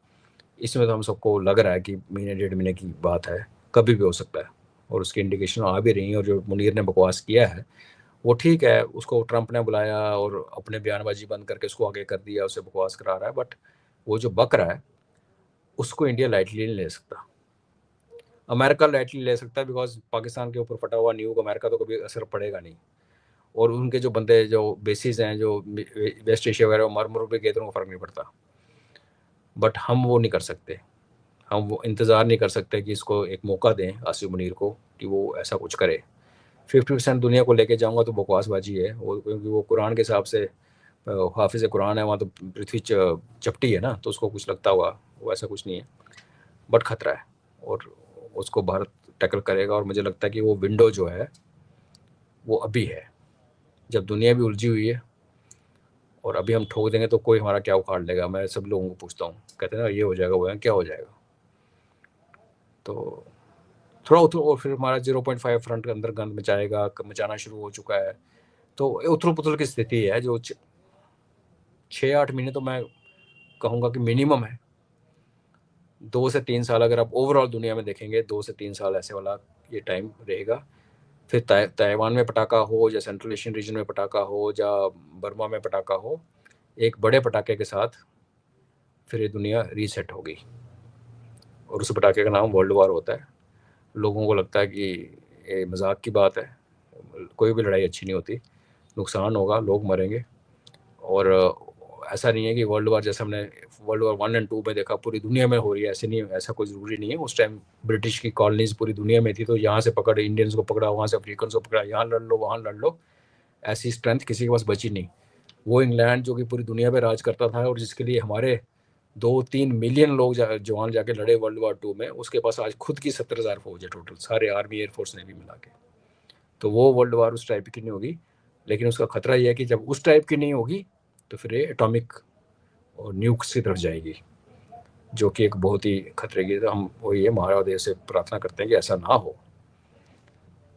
इसमें तो हम सबको लग रहा है कि महीने 1.5 महीने की बात है, कभी भी हो सकता है। और उसकी इंडिकेशन आ भी रही है। और जो मुनीर ने बकवास किया है वो ठीक है, उसको ट्रंप ने बुलाया और अपने बयानबाजी बंद करके उसको आगे कर दिया, उसे बकवास करा रहा है। बट वो जो बक रहा है उसको इंडिया लाइटली नहीं ले सकता। अमेरिका लाइटली ले सकता है, बिकॉज पाकिस्तान के ऊपर फटा हुआ न्यूक अमेरिका तो कभी असर पड़ेगा नहीं। और उनके जो बंदे, जो बेसिस हैं, जो वेस्ट एशिया वगैरह, मर मुर भी गए तो उनको फ़र्क नहीं पड़ता। बट हम वो नहीं कर सकते, हम वो इंतज़ार नहीं कर सकते कि इसको एक मौका दें आसिफ मुनीर को कि वो ऐसा कुछ करे। 50% दुनिया को लेके जाऊंगा तो बकवासबाजी है वो, क्योंकि वो कुरान के हिसाब से हाफिज़ कुरान है, वहाँ तो पृथ्वी चपटी है ना, तो उसको कुछ लगता हुआ, वो ऐसा कुछ नहीं है। बट खतरा है और उसको भारत टैकल करेगा। और मुझे लगता है कि वो विंडो जो है वो अभी है, जब दुनिया भी उलझी हुई है। और अभी हम ठोक देंगे तो कोई हमारा क्या उखाड़ लेगा। मैं सब लोगों को पूछता हूँ, कहते हैं ना ये हो जाएगा, वो क्या हो जाएगा। तो थोड़ा और फिर हमारा 0.5 फ्रंट के अंदर गंद मचाना शुरू हो चुका है। तो उथल पुथल की स्थिति है जो 6-8 महीने तो मैं कहूँगा कि मिनिमम है। 2 से 3 साल अगर आप ओवरऑल दुनिया में देखेंगे, 2 से 3 साल ऐसे वाला ये टाइम रहेगा। फिर ताइवान में पटाखा हो, या सेंट्रल एशियन रीजन में पटाखा हो, या बर्मा में पटाखा हो, एक बड़े पटाखे के साथ फिर ये दुनिया रीसेट होगी। और उस पटाखे का नाम वर्ल्ड वार होता है। लोगों को लगता है कि ये मजाक की बात है, कोई भी लड़ाई अच्छी नहीं होती, नुकसान होगा, लोग मरेंगे। और ऐसा नहीं है कि वर्ल्ड वार जैसे हमने वर्ल्ड वार 1 और 2 में देखा पूरी दुनिया में हो रही है, ऐसे नहीं, ऐसा कोई ज़रूरी नहीं है। उस टाइम ब्रिटिश की कॉलोनीज पूरी दुनिया में थी, तो यहाँ से पकड़ इंडियंस को पकड़ा, वहाँ से अफ्रीकन को पकड़ा, यहाँ लड़ लो वहाँ लड़ लो, ऐसी स्ट्रेंथ किसी के पास बची नहीं। वो इंग्लैंड जो कि पूरी दुनिया में राज करता था और जिसके लिए हमारे 2-3 मिलियन लोग जवान जाके लड़े वर्ल्ड वार 2 में, उसके पास आज खुद की 70,000 फौज है टोटल, सारे आर्मी, एयरफोर्स ने भी मिला के। तो वो वर्ल्ड वार उस टाइप की नहीं होगी। लेकिन उसका खतरा ये है कि जब उस टाइप की नहीं होगी तो फिर ये एटॉमिक और न्यूक्स की तरफ जाएगी, जो कि एक बहुत ही खतरे की। तो हम वही है, महादेव से प्रार्थना करते हैं कि ऐसा ना हो।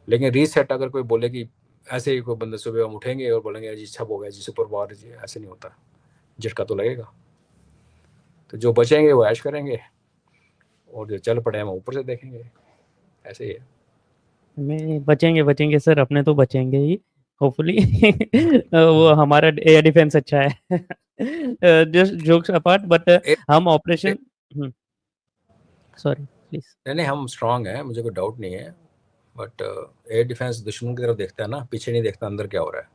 लेकिन रीसेट अगर कोई बोले कि ऐसे ही कोई बंदे सुबह हम उठेंगे और बोलेंगे जी सब हो गया जी, सुपर पावर जी, ऐसे नहीं होता। झटका तो लगेगा। तो जो बचेंगे वो ऐश करेंगे, और जो चल पड़े हम ऊपर से देखेंगे। ऐसे ही है। नहीं, बचेंगे बचेंगे सर, अपने तो बचेंगे ही होपफुली। वो हमारा एयर डिफेंस अच्छा है। जस्ट जोक्स अपार्ट, बट हम ऑपरेशन, सॉरी प्लीज। नहीं नहीं, हम स्ट्रांग हैं, मुझे कोई डाउट नहीं है। बट एयर डिफेंस दुश्मन की तरफ देखता है ना, पीछे नहीं देखता अंदर क्या हो रहा है।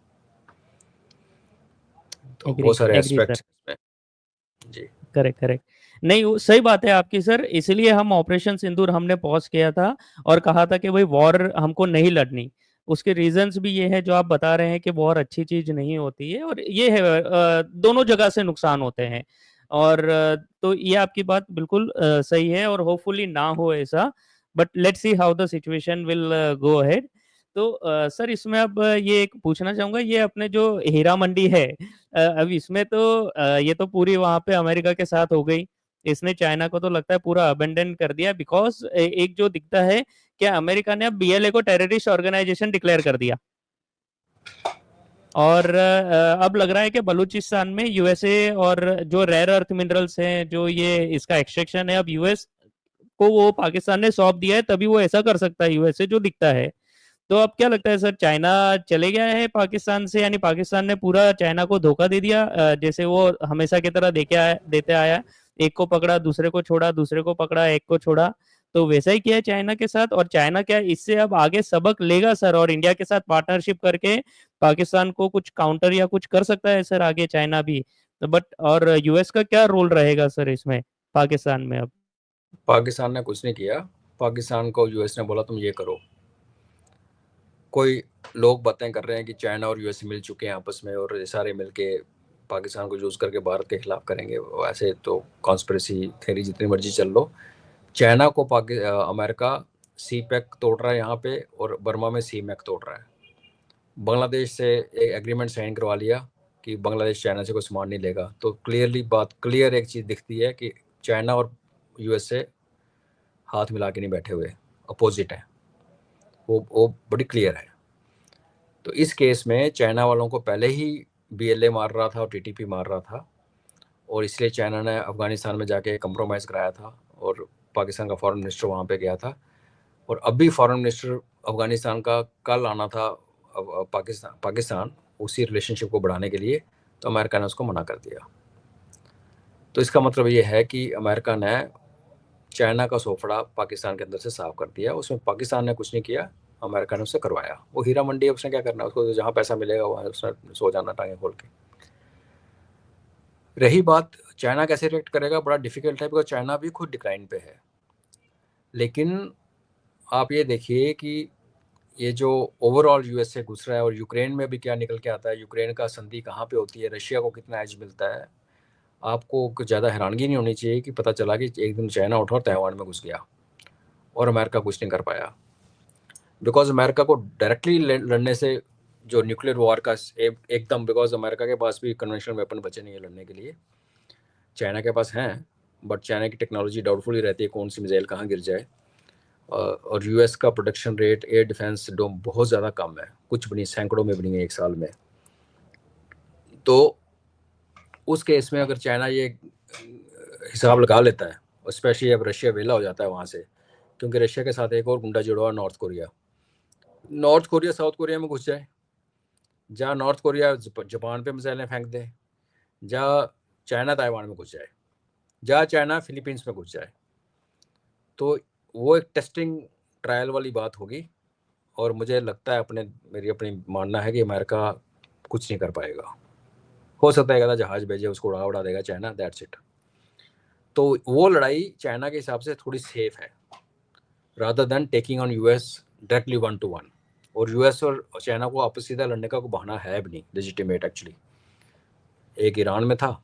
तो एग्री बहुत सारे एग्री सर। एस्पेक्ट्स इसमें। जी। Correct correct. नहीं सही बात है आपकी सर, इसलिए हम ऑपरेशन सिंदूर हमने पॉज किया था और कहा था कि भाई वॉर हमको नहीं लड़नी। उसके रीजंस भी ये है जो आप बता रहे हैं कि वॉर अच्छी चीज नहीं होती है, और ये है दोनों जगह से नुकसान होते हैं। और तो ये आपकी बात बिल्कुल सही है, और होपफुली ना हो ऐसा। But let's see how the situation will go ahead. तो सर इसमें अब ये एक पूछना चाहूंगा, ये अपने जो हीरा मंडी है, अब इसमें तो ये तो पूरी वहां पे अमेरिका के साथ हो गई। इसने चाइना को तो लगता है पूरा अबेंडन कर दिया, बिकॉज एक जो दिखता है कि अमेरिका ने अब बीएलए को टेररिस्ट ऑर्गेनाइजेशन डिक्लेयर कर दिया। और अब लग रहा है कि बलूचिस्तान में यूएसए और जो रेयर अर्थ मिनरल्स हैं, जो ये इसका एक्सट्रैक्शन है, अब यूएस को वो पाकिस्तान ने सौंप दिया है, तभी वो ऐसा कर सकता है यूएसए, जो दिखता है। तो अब क्या लगता है सर, चाइना चले गया है पाकिस्तान से, यानी पाकिस्तान ने पूरा चाइना को धोखा दे दिया, जैसे वो हमेशा की तरह देते आया। एक को पकड़ा, दूसरे को छोड़ा, दूसरे को पकड़ा, एक को छोड़ा। तो वैसा ही किया है चाइना के साथ, और चाइना क्या इससे अब आगे सबक लेगा सर, और इंडिया के साथ पार्टनरशिप करके पाकिस्तान को कुछ काउंटर या कुछ कर सकता है सर आगे चाइना भी। बट और यूएस का क्या रोल रहेगा सर इसमें, पाकिस्तान में अब? पाकिस्तान ने कुछ नहीं किया। पाकिस्तान को यूएस ने बोला तुम ये करो। कोई लोग बातें कर रहे हैं कि चाइना और यूएस मिल चुके हैं आपस में और ये सारे मिलके पाकिस्तान को यूज करके भारत के खिलाफ करेंगे। वैसे तो कॉन्स्पिरेसी थ्योरी जितनी मर्जी चल लो, चाइना को अमेरिका सी पैक तोड़ रहा है यहाँ पे, और बर्मा में सी मैक तोड़ रहा है। बांग्लादेश से एक एग्रीमेंट साइन करवा लिया कि बांग्लादेश चाइना से कोई सामान नहीं लेगा। तो क्लियरली बात क्लियर एक चीज़ दिखती है कि चाइना और यूएसए हाथ मिला के नहीं बैठे हुए, अपोजिट है। वो बड़ी क्लियर है। तो इस केस में चाइना वालों को पहले ही बीएलए मार रहा था और टीटीपी मार रहा था, और इसलिए चाइना ने अफगानिस्तान में जाके कंप्रोमाइज़ कराया था, और पाकिस्तान का फॉरेन मिनिस्टर वहाँ पे गया था। और अभी फॉरेन मिनिस्टर अफगानिस्तान का कल आना था पाकिस्तान उसी रिलेशनशिप को बढ़ाने के लिए, तो अमेरिका ने उसको मना कर दिया। तो इसका मतलब ये है कि अमेरिका ने चाइना का सोफड़ा पाकिस्तान के अंदर से साफ कर दिया। उसमें पाकिस्तान ने कुछ नहीं किया, अमेरिका ने उससे करवाया। वो हीरा मंडी है, उसने क्या करना है, उसको तो जहाँ पैसा मिलेगा वहाँ उसने सो जाना टांगे खोल के। रही बात चाइना कैसे रिएक्ट करेगा, बड़ा डिफिकल्ट है, बिकॉज चाइना भी खुद डिक्लाइन पे है। लेकिन आप ये देखिए कि ये जो ओवरऑल यूएस से घुस रहा है, और यूक्रेन में भी क्या निकल के आता है, यूक्रेन का संधि कहाँ पे होती है, रशिया को कितना एज मिलता है। आपको कुछ ज़्यादा हैरानगी नहीं होनी चाहिए कि पता चला कि एक दिन चाइना उठा और ताइवान में घुस गया और अमेरिका कुछ नहीं कर पाया। बिकॉज अमेरिका को डायरेक्टली लड़ने से जो न्यूक्लियर वॉर का एकदम, बिकॉज अमेरिका के पास भी कन्वेंशनल वेपन बचे नहीं है लड़ने के लिए। चाइना के पास हैं, बट चाइना की टेक्नोलॉजी डाउटफुल ही रहती है, कौन सी मिसाइल कहाँ गिर जाए। और यूएस का प्रोडक्शन रेट एयर डिफेंस डोम बहुत ज़्यादा कम है, कुछ बनी सैकड़ों में बनी है एक साल में। तो उस केस में अगर चाइना ये हिसाब लगा लेता है, और स्पेशली अब रशिया वेला हो जाता है वहाँ से, क्योंकि रशिया के साथ एक और गुंडा जुड़ा हुआ north Korea. North Korea south Korea में घुस जाए, जहाँ नॉर्थ कोरिया जापान पे मिसाइलें फेंक दे, जहाँ चाइना ताइवान में घुस जाए, जहाँ चाइना फिलीपींस में घुस जाए, तो वो एक टेस्टिंग ट्रायल वाली बात होगी। और मुझे लगता है मेरी अपनी मानना है कि अमेरिका कुछ नहीं कर पाएगा। हो सकता है जहाज भेजे, उसको उड़ा देगा चाइना, दैट्स इट। तो वो लड़ाई चाइना के हिसाब से थोड़ी सेफ है, rather than taking on US directly 1-to-1। और यूएस और चाइना को आपस सीधा लड़ने का कोई बहाना है भी नहीं लेजिटिमेट एक्चुअली। एक ईरान में था,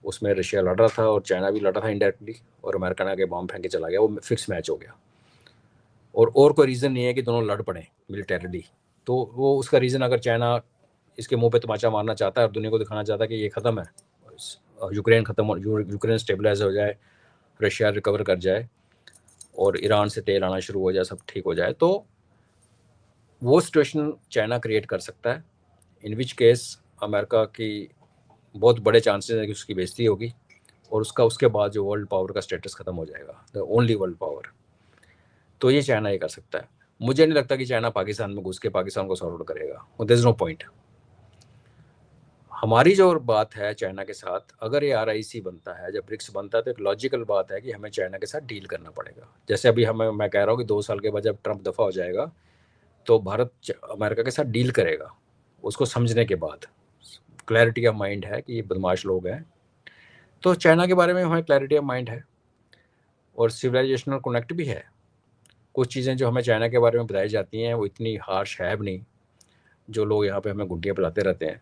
उसमें रशिया लड़ रहा था और चाइना भी लड़ रहा था इनडायरेक्टली, और अमेरिका ने आगे बॉम्ब फेंक के चला गया, वो फिक्स मैच हो गया। और कोई रीज़न नहीं है कि दोनों लड़ पड़े मिलिटरीली। तो वो उसका रीज़न, अगर चाइना इसके मुंह पे तमाचा मारना चाहता है और दुनिया को दिखाना चाहता है कि ये ख़त्म है, यूक्रेन ख़त्म, यूक्रेन स्टेबलाइज हो जाए, रशिया रिकवर कर जाए और ईरान से तेल आना शुरू हो जाए, सब ठीक हो जाए, तो वो सिचुएशन चाइना क्रिएट कर सकता है। इन विच केस अमेरिका की बहुत बड़े चांसेस है कि उसकी बेइज्जती होगी, और उसके बाद जो वर्ल्ड पावर का स्टेटस ख़त्म हो जाएगा, द ओनली वर्ल्ड पावर। तो ये चाइना ये कर सकता है। मुझे नहीं लगता कि चाइना पाकिस्तान में घुस के पाकिस्तान को सॉर्ट आउट करेगा, देयर इज नो पॉइंट। हमारी जो बात है चाइना के साथ, अगर ये RIC बनता है, जब ब्रिक्स बनता है, तो एक लॉजिकल बात है कि हमें चाइना के साथ डील करना पड़ेगा। जैसे अभी मैं कह रहा हूँ कि 2 साल के बाद जब ट्रंप दफ़ा हो जाएगा, तो भारत अमेरिका के साथ डील करेगा, उसको समझने के बाद। क्लैरिटी ऑफ माइंड है कि ये बदमाश लोग हैं, तो चाइना के बारे में हमें क्लैरिटी ऑफ माइंड है और सिविलाइजेशनल कनेक्ट भी है। कुछ चीज़ें जो हमें चाइना के बारे में बताई जाती हैं वो इतनी हार्श है भी नहीं, जो लोग यहाँ पे हमें गुंडियाँ पिलाते रहते हैं।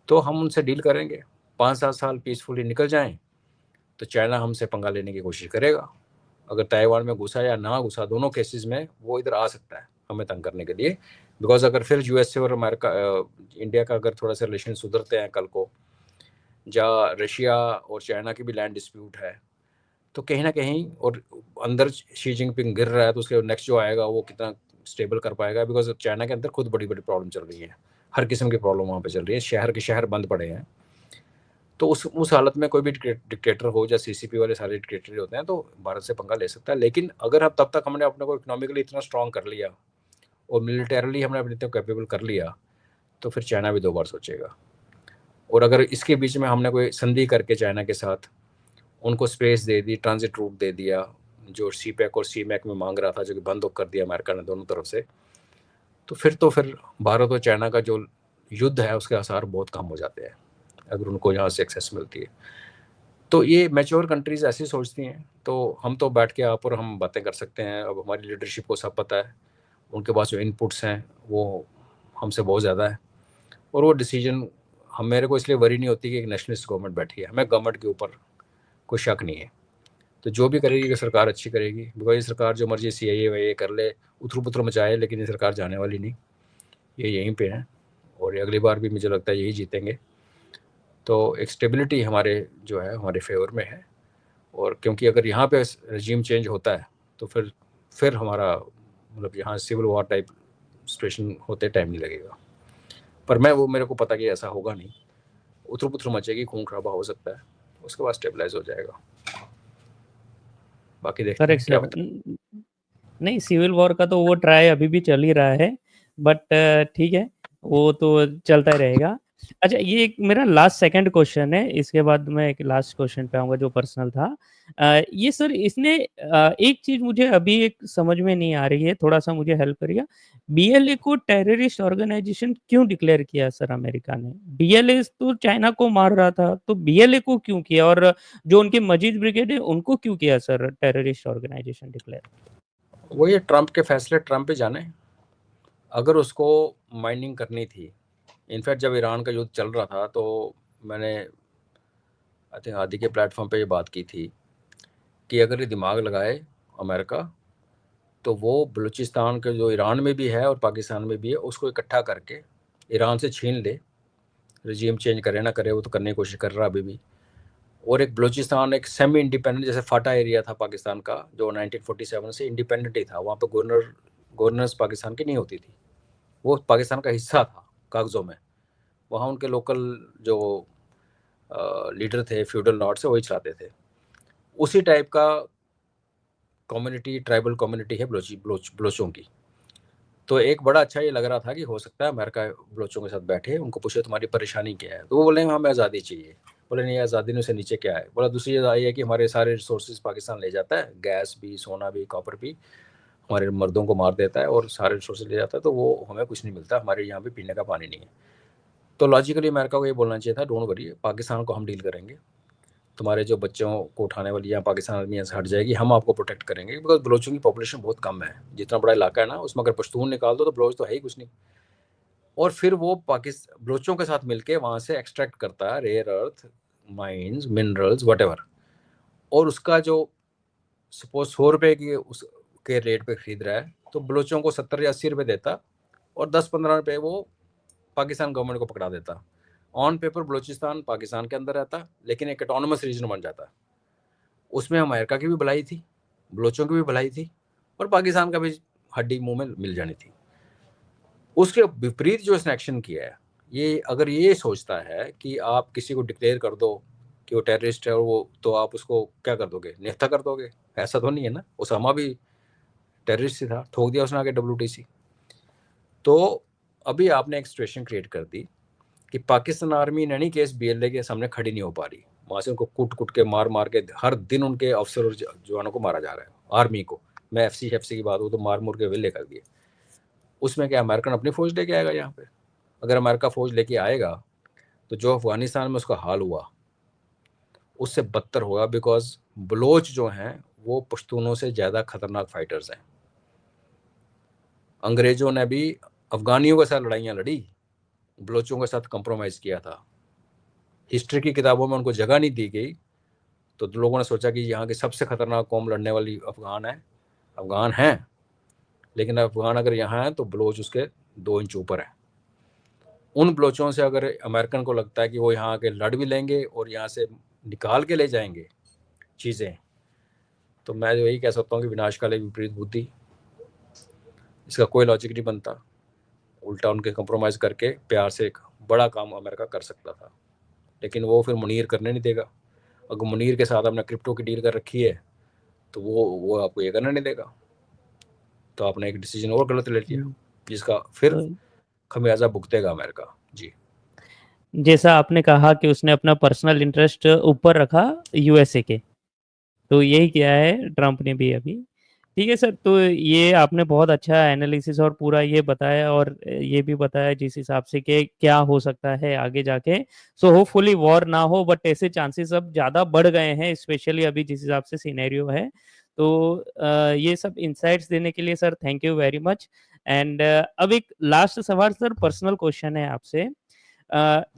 तो हम उनसे डील करेंगे, 5-7 साल पीसफुली निकल जाएं, तो चाइना हमसे पंगा लेने की कोशिश करेगा। अगर ताइवान में घुसा या ना घुसा, दोनों केसेस में वो इधर आ सकता है हमें तंग करने के लिए। बिकॉज अगर फिर USA और अमेरिका इंडिया का अगर थोड़ा सा रिलेशन सुधरते हैं कल को, जहाँ रशिया और चाइना की भी लैंड डिस्प्यूट है, तो कहीं ना कहीं, और अंदर शी जिनपिंग गिर रहा है, तो उसके नेक्स्ट जो आएगा वो कितना स्टेबल कर पाएगा। बिकॉज चाइना के अंदर खुद बड़ी बड़ी प्रॉब्लम चल रही है, हर किस्म की प्रॉब्लम वहाँ पे चल रही है, शहर के शहर बंद पड़े हैं। तो उस हालत में कोई भी डिक्टेटर हो, या CCP वाले सारे डिक्टेटर होते हैं, तो भारत से पंगा ले सकता है। लेकिन अगर हम तब तक हमने अपने को इकोनॉमिकली इतना स्ट्रांग कर लिया और मिलिटरली हमने अपने इतना कैपेबल कर लिया, तो फिर चाइना भी 2 बार सोचेगा। और अगर इसके बीच में हमने कोई संधि करके चाइना के साथ उनको स्पेस दे दी, ट्रांजिट रूट दे दिया, जो CPEC और CMEC में मांग रहा था, जो कि बंद कर दिया अमेरिका ने दोनों तरफ से, तो फिर भारत और चाइना का जो युद्ध है उसके आसार बहुत कम हो जाते हैं, अगर उनको यहाँ से एक्सेस मिलती है। तो ये मैच्योर कंट्रीज ऐसी सोचती हैं, तो हम तो बैठ के आप और हम बातें कर सकते हैं। अब हमारी लीडरशिप को सब पता है, उनके पास जो इनपुट्स हैं वो हमसे बहुत ज़्यादा है, और वो डिसीजन हम, मेरे को इसलिए वरी नहीं होती कि एक नेशनलिस्ट गवर्नमेंट बैठी है, हमें गवर्नमेंट के ऊपर कोई शक नहीं है। तो जो भी करेगी कि सरकार अच्छी करेगी, बिकॉज ये सरकार जो मर्जी CIA कर ले, उथल पुथल मचाए, लेकिन ये सरकार जाने वाली नहीं, ये यहीं पे है, और अगली बार भी मुझे लगता है यही जीतेंगे। तो एक स्टेबिलिटी हमारे जो है हमारे फेवर में है, और क्योंकि अगर यहाँ पे रजीम चेंज होता है, तो फिर हमारा मतलब यहाँ सिविल वॉर टाइप सिचुएशन होते टाइम नहीं लगेगा। पर मेरे को पता कि ऐसा होगा नहीं, उथल पुथल मचेगी, खून खराबा हो सकता है, उसके बाद स्टेबलाइज हो जाएगा। बाकी देखते हैं करेक्ट क्या सर। होता नहीं, सिविल वॉर का तो वो ट्राई अभी भी चल ही रहा है, बट ठीक है, वो तो चलता ही रहेगा। अच्छा, ये एक मेरा लास्ट सेकंड क्वेश्चन है, इसके बाद मैं एक लास्ट क्वेश्चन पे आऊंगा जो पर्सनल था। ये सर, इसने एक चीज मुझे अभी एक समझ में नहीं आ रही है, थोड़ा सा मुझे हेल्प करिएगा। BLA को टेररिस्ट ऑर्गेनाइजेशन क्यों डिक्लेयर किया सर अमेरिका ने? BLA तो चाइना को मार रहा था, तो BLA को क्यों किया, और जो उनके मजीद ब्रिगेड है उनको क्यों किया सर टेररिस्ट ऑर्गेनाइजेशन डिक्लेयर? है? वो ये ट्रंप के फैसले ट्रंप पे जाने। अगर उसको माइनिंग करनी थी, इनफैक्ट जब ईरान का युद्ध चल रहा था, तो मैंने आई थिंक आदि के प्लेटफॉर्म पे ये बात की थी कि अगर ये दिमाग लगाए अमेरिका, तो वो बलूचिस्तान के जो ईरान में भी है और पाकिस्तान में भी है, उसको इकट्ठा करके ईरान से छीन ले। रजीम चेंज करे ना करे, वो तो करने की कोशिश कर रहा अभी भी। और एक बलूचिस्तान एक सेमी इंडिपेंडेंट, जैसे फाटा एरिया था पाकिस्तान का, जो 1947 से इंडिपेंडेंट ही था, वहाँ पर गवर्नर्स पाकिस्तान की नहीं होती थी, वो पाकिस्तान का हिस्सा था कागज़ों में। वहाँ उनके लोकल जो लीडर थे फ्यूडल नॉर्ड से, वही चलाते थे। उसी टाइप का कम्युनिटी, ट्राइबल कम्युनिटी है बलोचों की। तो एक बड़ा अच्छा ये लग रहा था कि हो सकता है अमेरिका बलोचों के साथ बैठे, उनको पूछे तुम्हारी परेशानी क्या है, तो वो बोले हमें आज़ादी चाहिए। बोले नहीं, आज़ादी ने से नीचे क्या है। बोला दूसरी चीज़ आई है कि हमारे सारे रिसोर्सेज पाकिस्तान ले जाता है, गैस भी, सोना भी, कॉपर भी, हमारे मर्दों को मार देता है और सारे रिसोर्सेज ले जाता है, तो वो हमें कुछ नहीं मिलता, हमारे यहाँ पे पीने का पानी नहीं है। तो लॉजिकली अमेरिका को ये बोलना चाहिए था, डोंट वरी, पाकिस्तान को हम डील करेंगे, तुम्हारे जो बच्चों को उठाने वाली यहाँ पाकिस्तान आर्मी यहाँ से हट जाएगी, हम आपको प्रोटेक्ट करेंगे। बिकॉज बलोचों की पॉपुलेशन बहुत कम है, जितना बड़ा इलाका है ना, उसमें अगर पश्तून निकाल दो तो बलोच तो है ही कुछ नहीं। और फिर वो पाकिस्तान बलोचों के साथ मिलके वहाँ से एक्सट्रैक्ट करता है rare earth, mines, minerals, whatever, और उसका जो सपोज 100 रुपये की उसके रेट पे खरीद रहा है, तो बलोचों को 70 या 80 रुपये देता, और 10-15 रुपये वो पाकिस्तान गवर्नमेंट को पकड़ा देता। ऑन पेपर बलूचिस्तान पाकिस्तान के अंदर रहता, लेकिन एक ऑटोनमस रीजन बन जाता। उसमें अमेरिका की भी भलाई थी, बलोचों की भी भलाई थी, और पाकिस्तान का भी हड्डी मुंह में मिल जानी थी। उसके विपरीत जो इसने एक्शन किया है, ये अगर ये सोचता है कि आप किसी को डिक्लेयर कर दो कि वो टेररिस्ट है, और वो तो आप उसको क्या कर दोगे, नेता कर दोगे, ऐसा तो नहीं है ना। उसामा भी टेररिस्ट ही था, ठोक दिया उसने आगे WTC। तो अभी आपने एक सिचुएशन क्रिएट कर दी कि Pakistan army in any case BLA के सामने खड़ी नहीं हो पा रही। वहाँ से उनको कूट कूट के मार के हर दिन उनके अफसर और जवानों को मारा जा रहा है, आर्मी को। मैं एफसी की बात हो तो मार मुर के विले कर दिए। उसमें क्या अमेरिकन अपनी फौज लेके आएगा यहाँ पे? अगर अमेरिका फौज लेके आएगा तो जो अफगानिस्तान में उसका हाल हुआ उससे बदतर होगा, बिकॉज बलोच जो हैं वो पश्तूनों से ज़्यादा खतरनाक फाइटर्स हैं। अंग्रेजों ने भी अफगानियों के साथ लड़ाइयाँ लड़ी, बलोचों के साथ कंप्रोमाइज़ किया था। हिस्ट्री की किताबों में उनको जगह नहीं दी गई, तो लोगों ने सोचा कि यहाँ की सबसे खतरनाक कौम लड़ने वाली अफगान है। लेकिन अफगान अगर यहाँ है तो बलोच उसके 2 इंच ऊपर है। उन बलोचों से अगर अमेरिकन को लगता है कि वो यहाँ आके लड़ भी लेंगे और यहाँ से निकाल के ले जाएंगे चीज़ें, तो मैं यही कह सकता हूँ कि विनाशकाले विपरीत बुद्धि, इसका कोई लॉजिक नहीं बनता। उल्टा उनके कंप्रोमाइज़ करके प्यार से एक बड़ा काम अमेरिका कर सकता था, लेकिन वो फिर मुनीर करने नहीं देगा। अगर मुनीर के साथ आपने क्रिप्टो की डील कर रखी है तो वो आपको ये करने नहीं देगा, तो आपने एक डिसीजन और गलत ले लिया, जिसका फिर खमियाजा भुगतेगा अमेरिका। जी, जैसा आपने कहा कि उसने अपना पर्सनल इंटरेस्ट ऊपर रखा यूएसए के, तो यही किया है ट्रंप ने भी अभी। ठीक है सर, तो ये आपने बहुत अच्छा एनालिसिस और पूरा ये बताया, और ये भी बताया जिस हिसाब से कि क्या हो सकता है आगे जाके। सो होपफुली वॉर ना हो, बट ऐसे चांसेस अब ज़्यादा बढ़ गए हैं, स्पेशली अभी जिस हिसाब से सिनेरियो है। तो ये सब इंसाइट्स देने के लिए sir thank you very much. And अब एक लास्ट सवाल सर, पर्सनल क्वेश्चन है आपसे।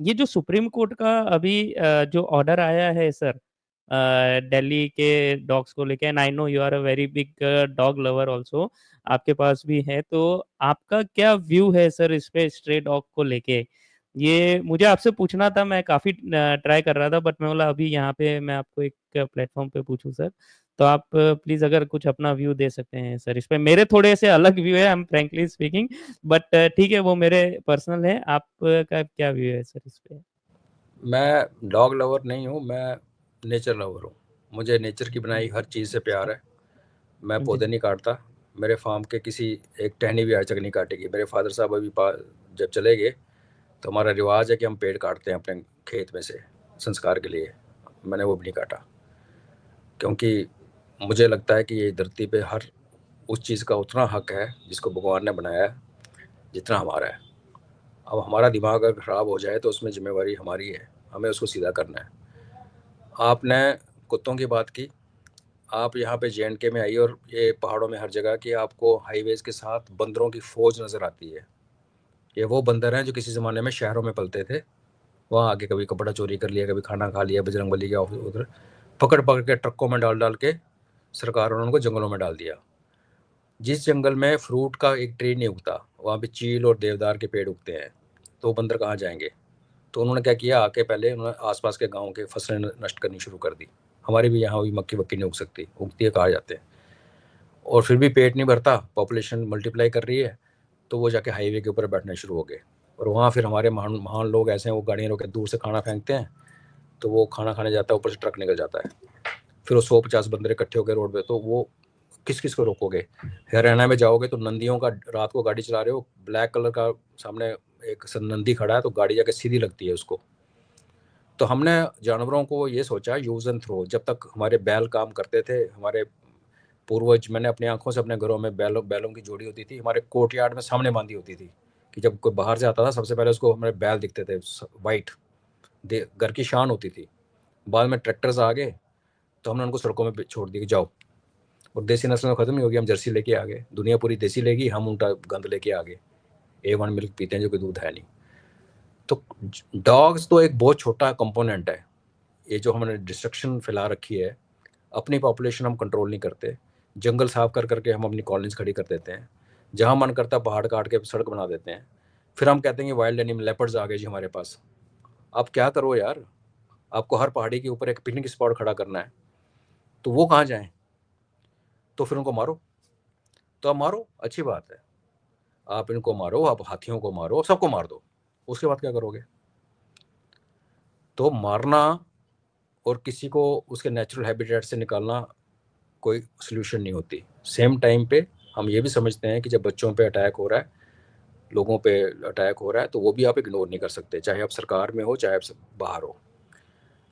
ये जो सुप्रीम कोर्ट का अभी जो ऑर्डर आया है सर, दिल्ली के डॉग्स को लेके, and I know you are a very big dog lover also, आपके पास भी है, तो आपका क्या व्यू है सर इस पे, स्ट्रे डॉग को लेके? ये मुझे आपसे पूछना था, मैं काफ़ी ट्राई कर रहा था, बट मैं बोला अभी यहाँ पे मैं आपको एक प्लेटफॉर्म पे पूछूं सर। तो आप प्लीज़ अगर कुछ अपना व्यू दे सकते हैं सर इस पे। मेरे थोड़े से अलग व्यू है, I am frankly speaking, but ठीक है, वो मेरे पर्सनल है। आपका क्या व्यू है सर इस पे? मैं डॉग लवर नहीं हूँ, मैं नेचर लवर हूँ। मुझे नेचर की बनाई हर चीज़ से प्यार है। मैं जी पौधे नहीं काटता। मेरे फार्म के किसी एक टहनी भी आज तक नहीं काटेगी। मेरे फादर साहब अभी जब चले गए तो हमारा रिवाज है कि हम पेड़ काटते हैं अपने खेत में से संस्कार के लिए। मैंने वो भी नहीं काटा, क्योंकि मुझे लगता है कि ये धरती पे हर उस चीज़ का उतना हक है जिसको भगवान ने बनाया है जितना हमारा है। अब हमारा दिमाग अगर ख़राब हो जाए तो उसमें जिम्मेवारी हमारी है, हमें उसको सीधा करना है। आपने कुत्तों की बात की, आप यहाँ पे जे में आई और ये पहाड़ों में हर जगह की आपको हाईवेज के साथ बंदरों की फ़ौज नज़र आती है। ये वो बंदर हैं जो किसी ज़माने में शहरों में पलते थे, वहाँ आके कभी कपड़ा चोरी कर लिया, कभी खाना खा लिया, बजरंगबली के उधर पकड़ पकड़ के ट्रकों में डाल डाल के सरकारों ने उनको जंगलों में डाल दिया। जिस जंगल में फ्रूट का एक ट्री नहीं उगता वहाँ पे चील और देवदार के पेड़ उगते हैं, तो वो बंदर कहाँ जाएंगे? तो उन्होंने क्या किया, आके पहले उन्होंने आसपास के गाँव के फसलें नष्ट करनी शुरू कर दी। हमारी भी यहाँ हुई मक्की वक्की नहीं उग सकती, उगती है कहा जाते हैं। और फिर भी पेट नहीं भरता, पॉपुलेशन मल्टीप्लाई कर रही है, तो वो जाके हाईवे के ऊपर बैठने शुरू हो गए। और वहाँ फिर हमारे महान महान लोग ऐसे हैं, वो गाड़ियाँ रोक के दूर से खाना फेंकते हैं, तो वो खाना खाने जाता है, ऊपर से ट्रक निकल जाता है। फिर वो 150 बंदर इकट्ठे हो गए रोड पे, तो वो किस किस को रोकोगे? हरियाणा में जाओगे तो नंदियों का, रात को गाड़ी चला रहे हो, ब्लैक कलर का सामने एक नंदी खड़ा है, तो गाड़ी जाके सीधी लगती है उसको। तो हमने जानवरों को ये सोचा यूज़ एंड थ्रो। जब तक हमारे बैल काम करते थे, हमारे पूर्वज, मैंने अपनी आंखों से अपने घरों में बैलों की जोड़ी होती थी, हमारे कोर्टयार्ड में सामने बांधी होती थी, कि जब कोई बाहर से आता था सबसे पहले उसको हमारे बैल दिखते थे वाइट, घर की शान होती थी। बाद में ट्रैक्टर्स आ गए तो हमने उनको सड़कों में छोड़ दिया कि जाओ। और देसी नस्ल में ख़त्म ही हो गई, हम जर्सी लेके आ गए, दुनिया पूरी देसी लेगी, हम उल्टा गंद लेके आ गए, A1 मिल्क पीते हैं जो कि दूध है नहीं। तो डॉग्स तो एक बहुत छोटा कंपोनेंट है। ये जो हमने डिस्ट्रक्शन फैला रखी है, अपनी पॉपुलेशन हम कंट्रोल नहीं करते, जंगल साफ कर करके हम अपनी कॉलोनीज खड़ी कर देते हैं, जहाँ मन करता है पहाड़ काट के सड़क बना देते हैं। फिर हम कहते हैं कि वाइल्ड एनिमल लेपर्ड्स आ गए जी हमारे पास। आप क्या करो यार, आपको हर पहाड़ी के ऊपर एक पिकनिक स्पॉट खड़ा करना है, तो वो कहाँ जाएं? तो फिर उनको मारो। तो आप मारो, अच्छी बात है, आप इनको मारो, आप हाथियों को मारो, सबको मार दो, उसके बाद क्या करोगे? तो मारना और किसी को उसके नेचुरल हैबिटेट से निकालना कोई सोल्यूशन नहीं होती। सेम टाइम पे हम ये भी समझते हैं कि जब बच्चों पे अटैक हो रहा है, लोगों पे अटैक हो रहा है, तो वो भी आप इग्नोर नहीं कर सकते, चाहे आप सरकार में हो, चाहे आप बाहर हो।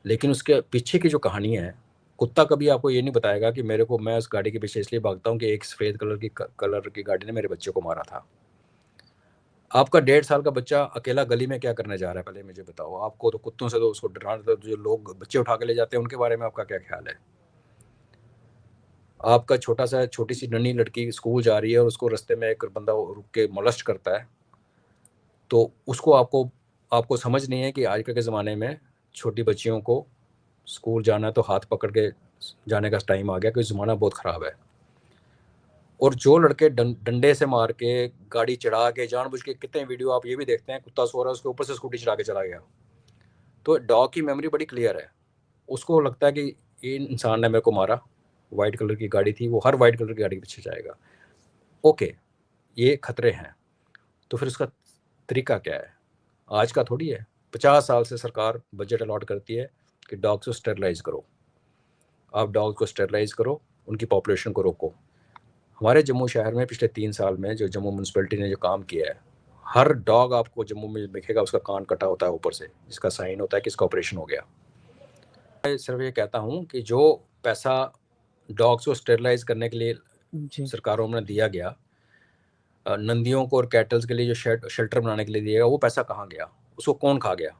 लेकिन उसके पीछे की जो कहानी है, कुत्ता कभी आपको ये नहीं बताएगा कि मेरे को, मैं उस गाड़ी के पीछे इसलिए भागता हूँ कि एक सफ़ेद कलर की गाड़ी ने मेरे बच्चे को मारा था। आपका 1.5 साल का बच्चा अकेला गली में क्या करने जा रहा है, पहले मुझे बताओ। आपको तो कुत्तों से तो उसको डराना, तो जो लोग बच्चे उठा के ले जाते हैं उनके बारे में आपका क्या ख्याल है? आपका छोटी सी नन्ही लड़की स्कूल जा रही है और उसको रास्ते में एक बंदा रुक के मोलेस्ट करता है, तो उसको आपको समझ नहीं है कि आजकल के ज़माने में छोटी बच्चियों को स्कूल जाना है तो हाथ पकड़ के जाने का टाइम आ गया, क्योंकि ज़माना बहुत ख़राब है। और जो लड़के डंडे से मार के, गाड़ी चढ़ा के, जानबूझ के, कितने वीडियो आप ये भी देखते हैं, कुत्ता सो रहा है उसके ऊपर से स्कूटी चला के चला गया। तो डॉग की मेमोरी बड़ी क्लियर है, उसको लगता है कि ये इंसान ने मेरे को मारा, वाइट कलर की गाड़ी थी, वो हर वाइट कलर की गाड़ी के पीछे जाएगा। ओके, ये खतरे हैं, तो फिर उसका तरीका क्या है? आज का थोड़ी है। 50 साल से सरकार बजट अलॉट करती है कि डॉग्स को स्टेरलाइज करो, आप डॉग को स्टेरलाइज करो, उनकी पॉपुलेशन को रोको। हमारे जम्मू शहर में पिछले 3 साल में जो जम्मू म्यूनसिपैलिटी ने जो काम किया है, हर डॉग आपको जम्मू में दिखेगा, उसका कान कटा होता है ऊपर से, जिसका साइन होता है कि इसका ऑपरेशन हो गया। मैं सिर्फ ये कहता हूँ कि जो पैसा डॉग्स को स्टेरलाइज करने के लिए जी। सरकारों ने दिया गया, नंदियों को और कैटल्स के लिए जो शेल्टर बनाने के लिए दिया गया, वो पैसा कहाँ गया? उसको कौन खा गया?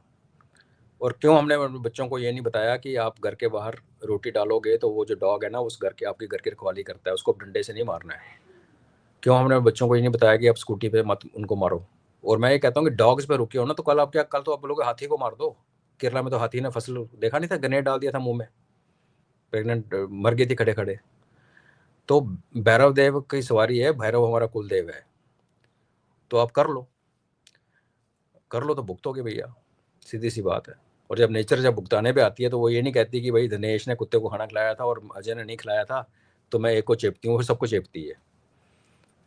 और क्यों हमने बच्चों को ये नहीं बताया कि आप घर के बाहर रोटी डालोगे तो वो जो डॉग है ना, उस घर के, आपके घर की रखवाली करता है, उसको डंडे से नहीं मारना है। क्यों हमने बच्चों को ये नहीं बताया कि आप स्कूटी पे मत उनको मारो? और मैं ये कहता हूँ कि डॉग्स पे रुके हो ना, तो कल तो आप लोग हाथी को मार दो। केरला में तो हाथी ने फसल देखा नहीं था, ग्रेनेड डाल दिया था मुंह में, प्रेग्नेंट मर गई थी खड़े खड़े। तो भैरव देव की सवारी है, भैरव हमारा कुल देव है, तो आप कर लो तो भुगतोगे भैया, सीधी सी बात है। और जब भुगताने पे आती है, तो वो ये नहीं कहती कि भाई दिनेश ने कुत्ते को खाना खिलाया था और अजय ने नहीं खिलाया था, तो मैं एक को चेपती हूँ, फिर सबको चेपती है।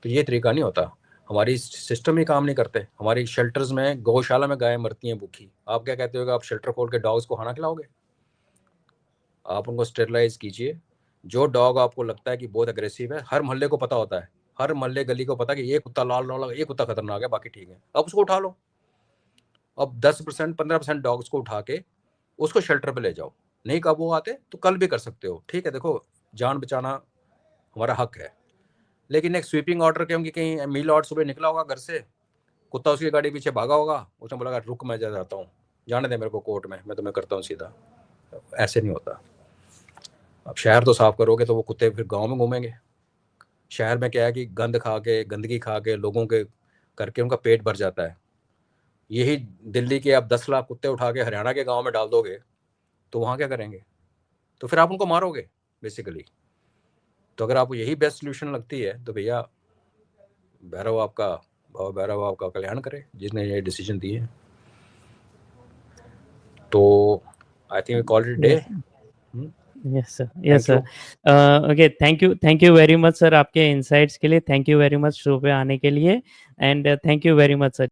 तो ये तरीका नहीं होता। हमारी सिस्टम ही काम नहीं करते। हमारी शेल्टर्स में, गौशाला में गायें मरती हैं भूखी, आप क्या कहते हो कि आप शेल्टर खोल के डॉग्स को खाना खिलाओगे? आप उनको स्टेरलाइज कीजिए। जो डॉग आपको लगता है कि बहुत अग्रेसिव है, हर मोहल्ले को पता होता है, हर मोहल्ले गली को पता कि ये कुत्ता लाल लगा, ये कुत्ता खतरनाक है, बाकी ठीक है, अब उसको उठा लो। अब 10% 15% डॉग्स को उठा के उसको शेल्टर पे ले जाओ। नहीं काबू आते तो कल भी कर सकते हो, ठीक है। देखो, जान बचाना हमारा हक है, लेकिन एक स्वीपिंग ऑर्डर के, कहीं मील आउट सुबह निकला होगा घर से, कुत्ता उसकी गाड़ी पीछे भागा होगा, उसने बोला रुक मैं जाता हूँ, जाने दे मेरे को कोर्ट में, मैं तुम्हें करता हूँ सीधा। ऐसे नहीं होता। अब शहर तो साफ करोगे तो वो कुत्ते फिर गाँव में घूमेंगे। शहर में क्या है कि गंदगी खा के लोगों के करके उनका पेट भर जाता है। यही दिल्ली के आप 10 लाख कुत्ते उठा के हरियाणा के गांव में डाल दोगे, तो वहाँ क्या करेंगे? तो फिर आप उनको मारोगे बेसिकली। तो अगर आपको यही बेस्ट सोल्यूशन लगती है, तो भैया भैरव आपका कल्याण करे, जिसने ये डिसीजन दिए। तो I think call it day. Yes sir. Okay, thank you very much sir, आपके इनसाइट्स के लिए। Thank you very much show पे आने के लिए, and thank you very much sir.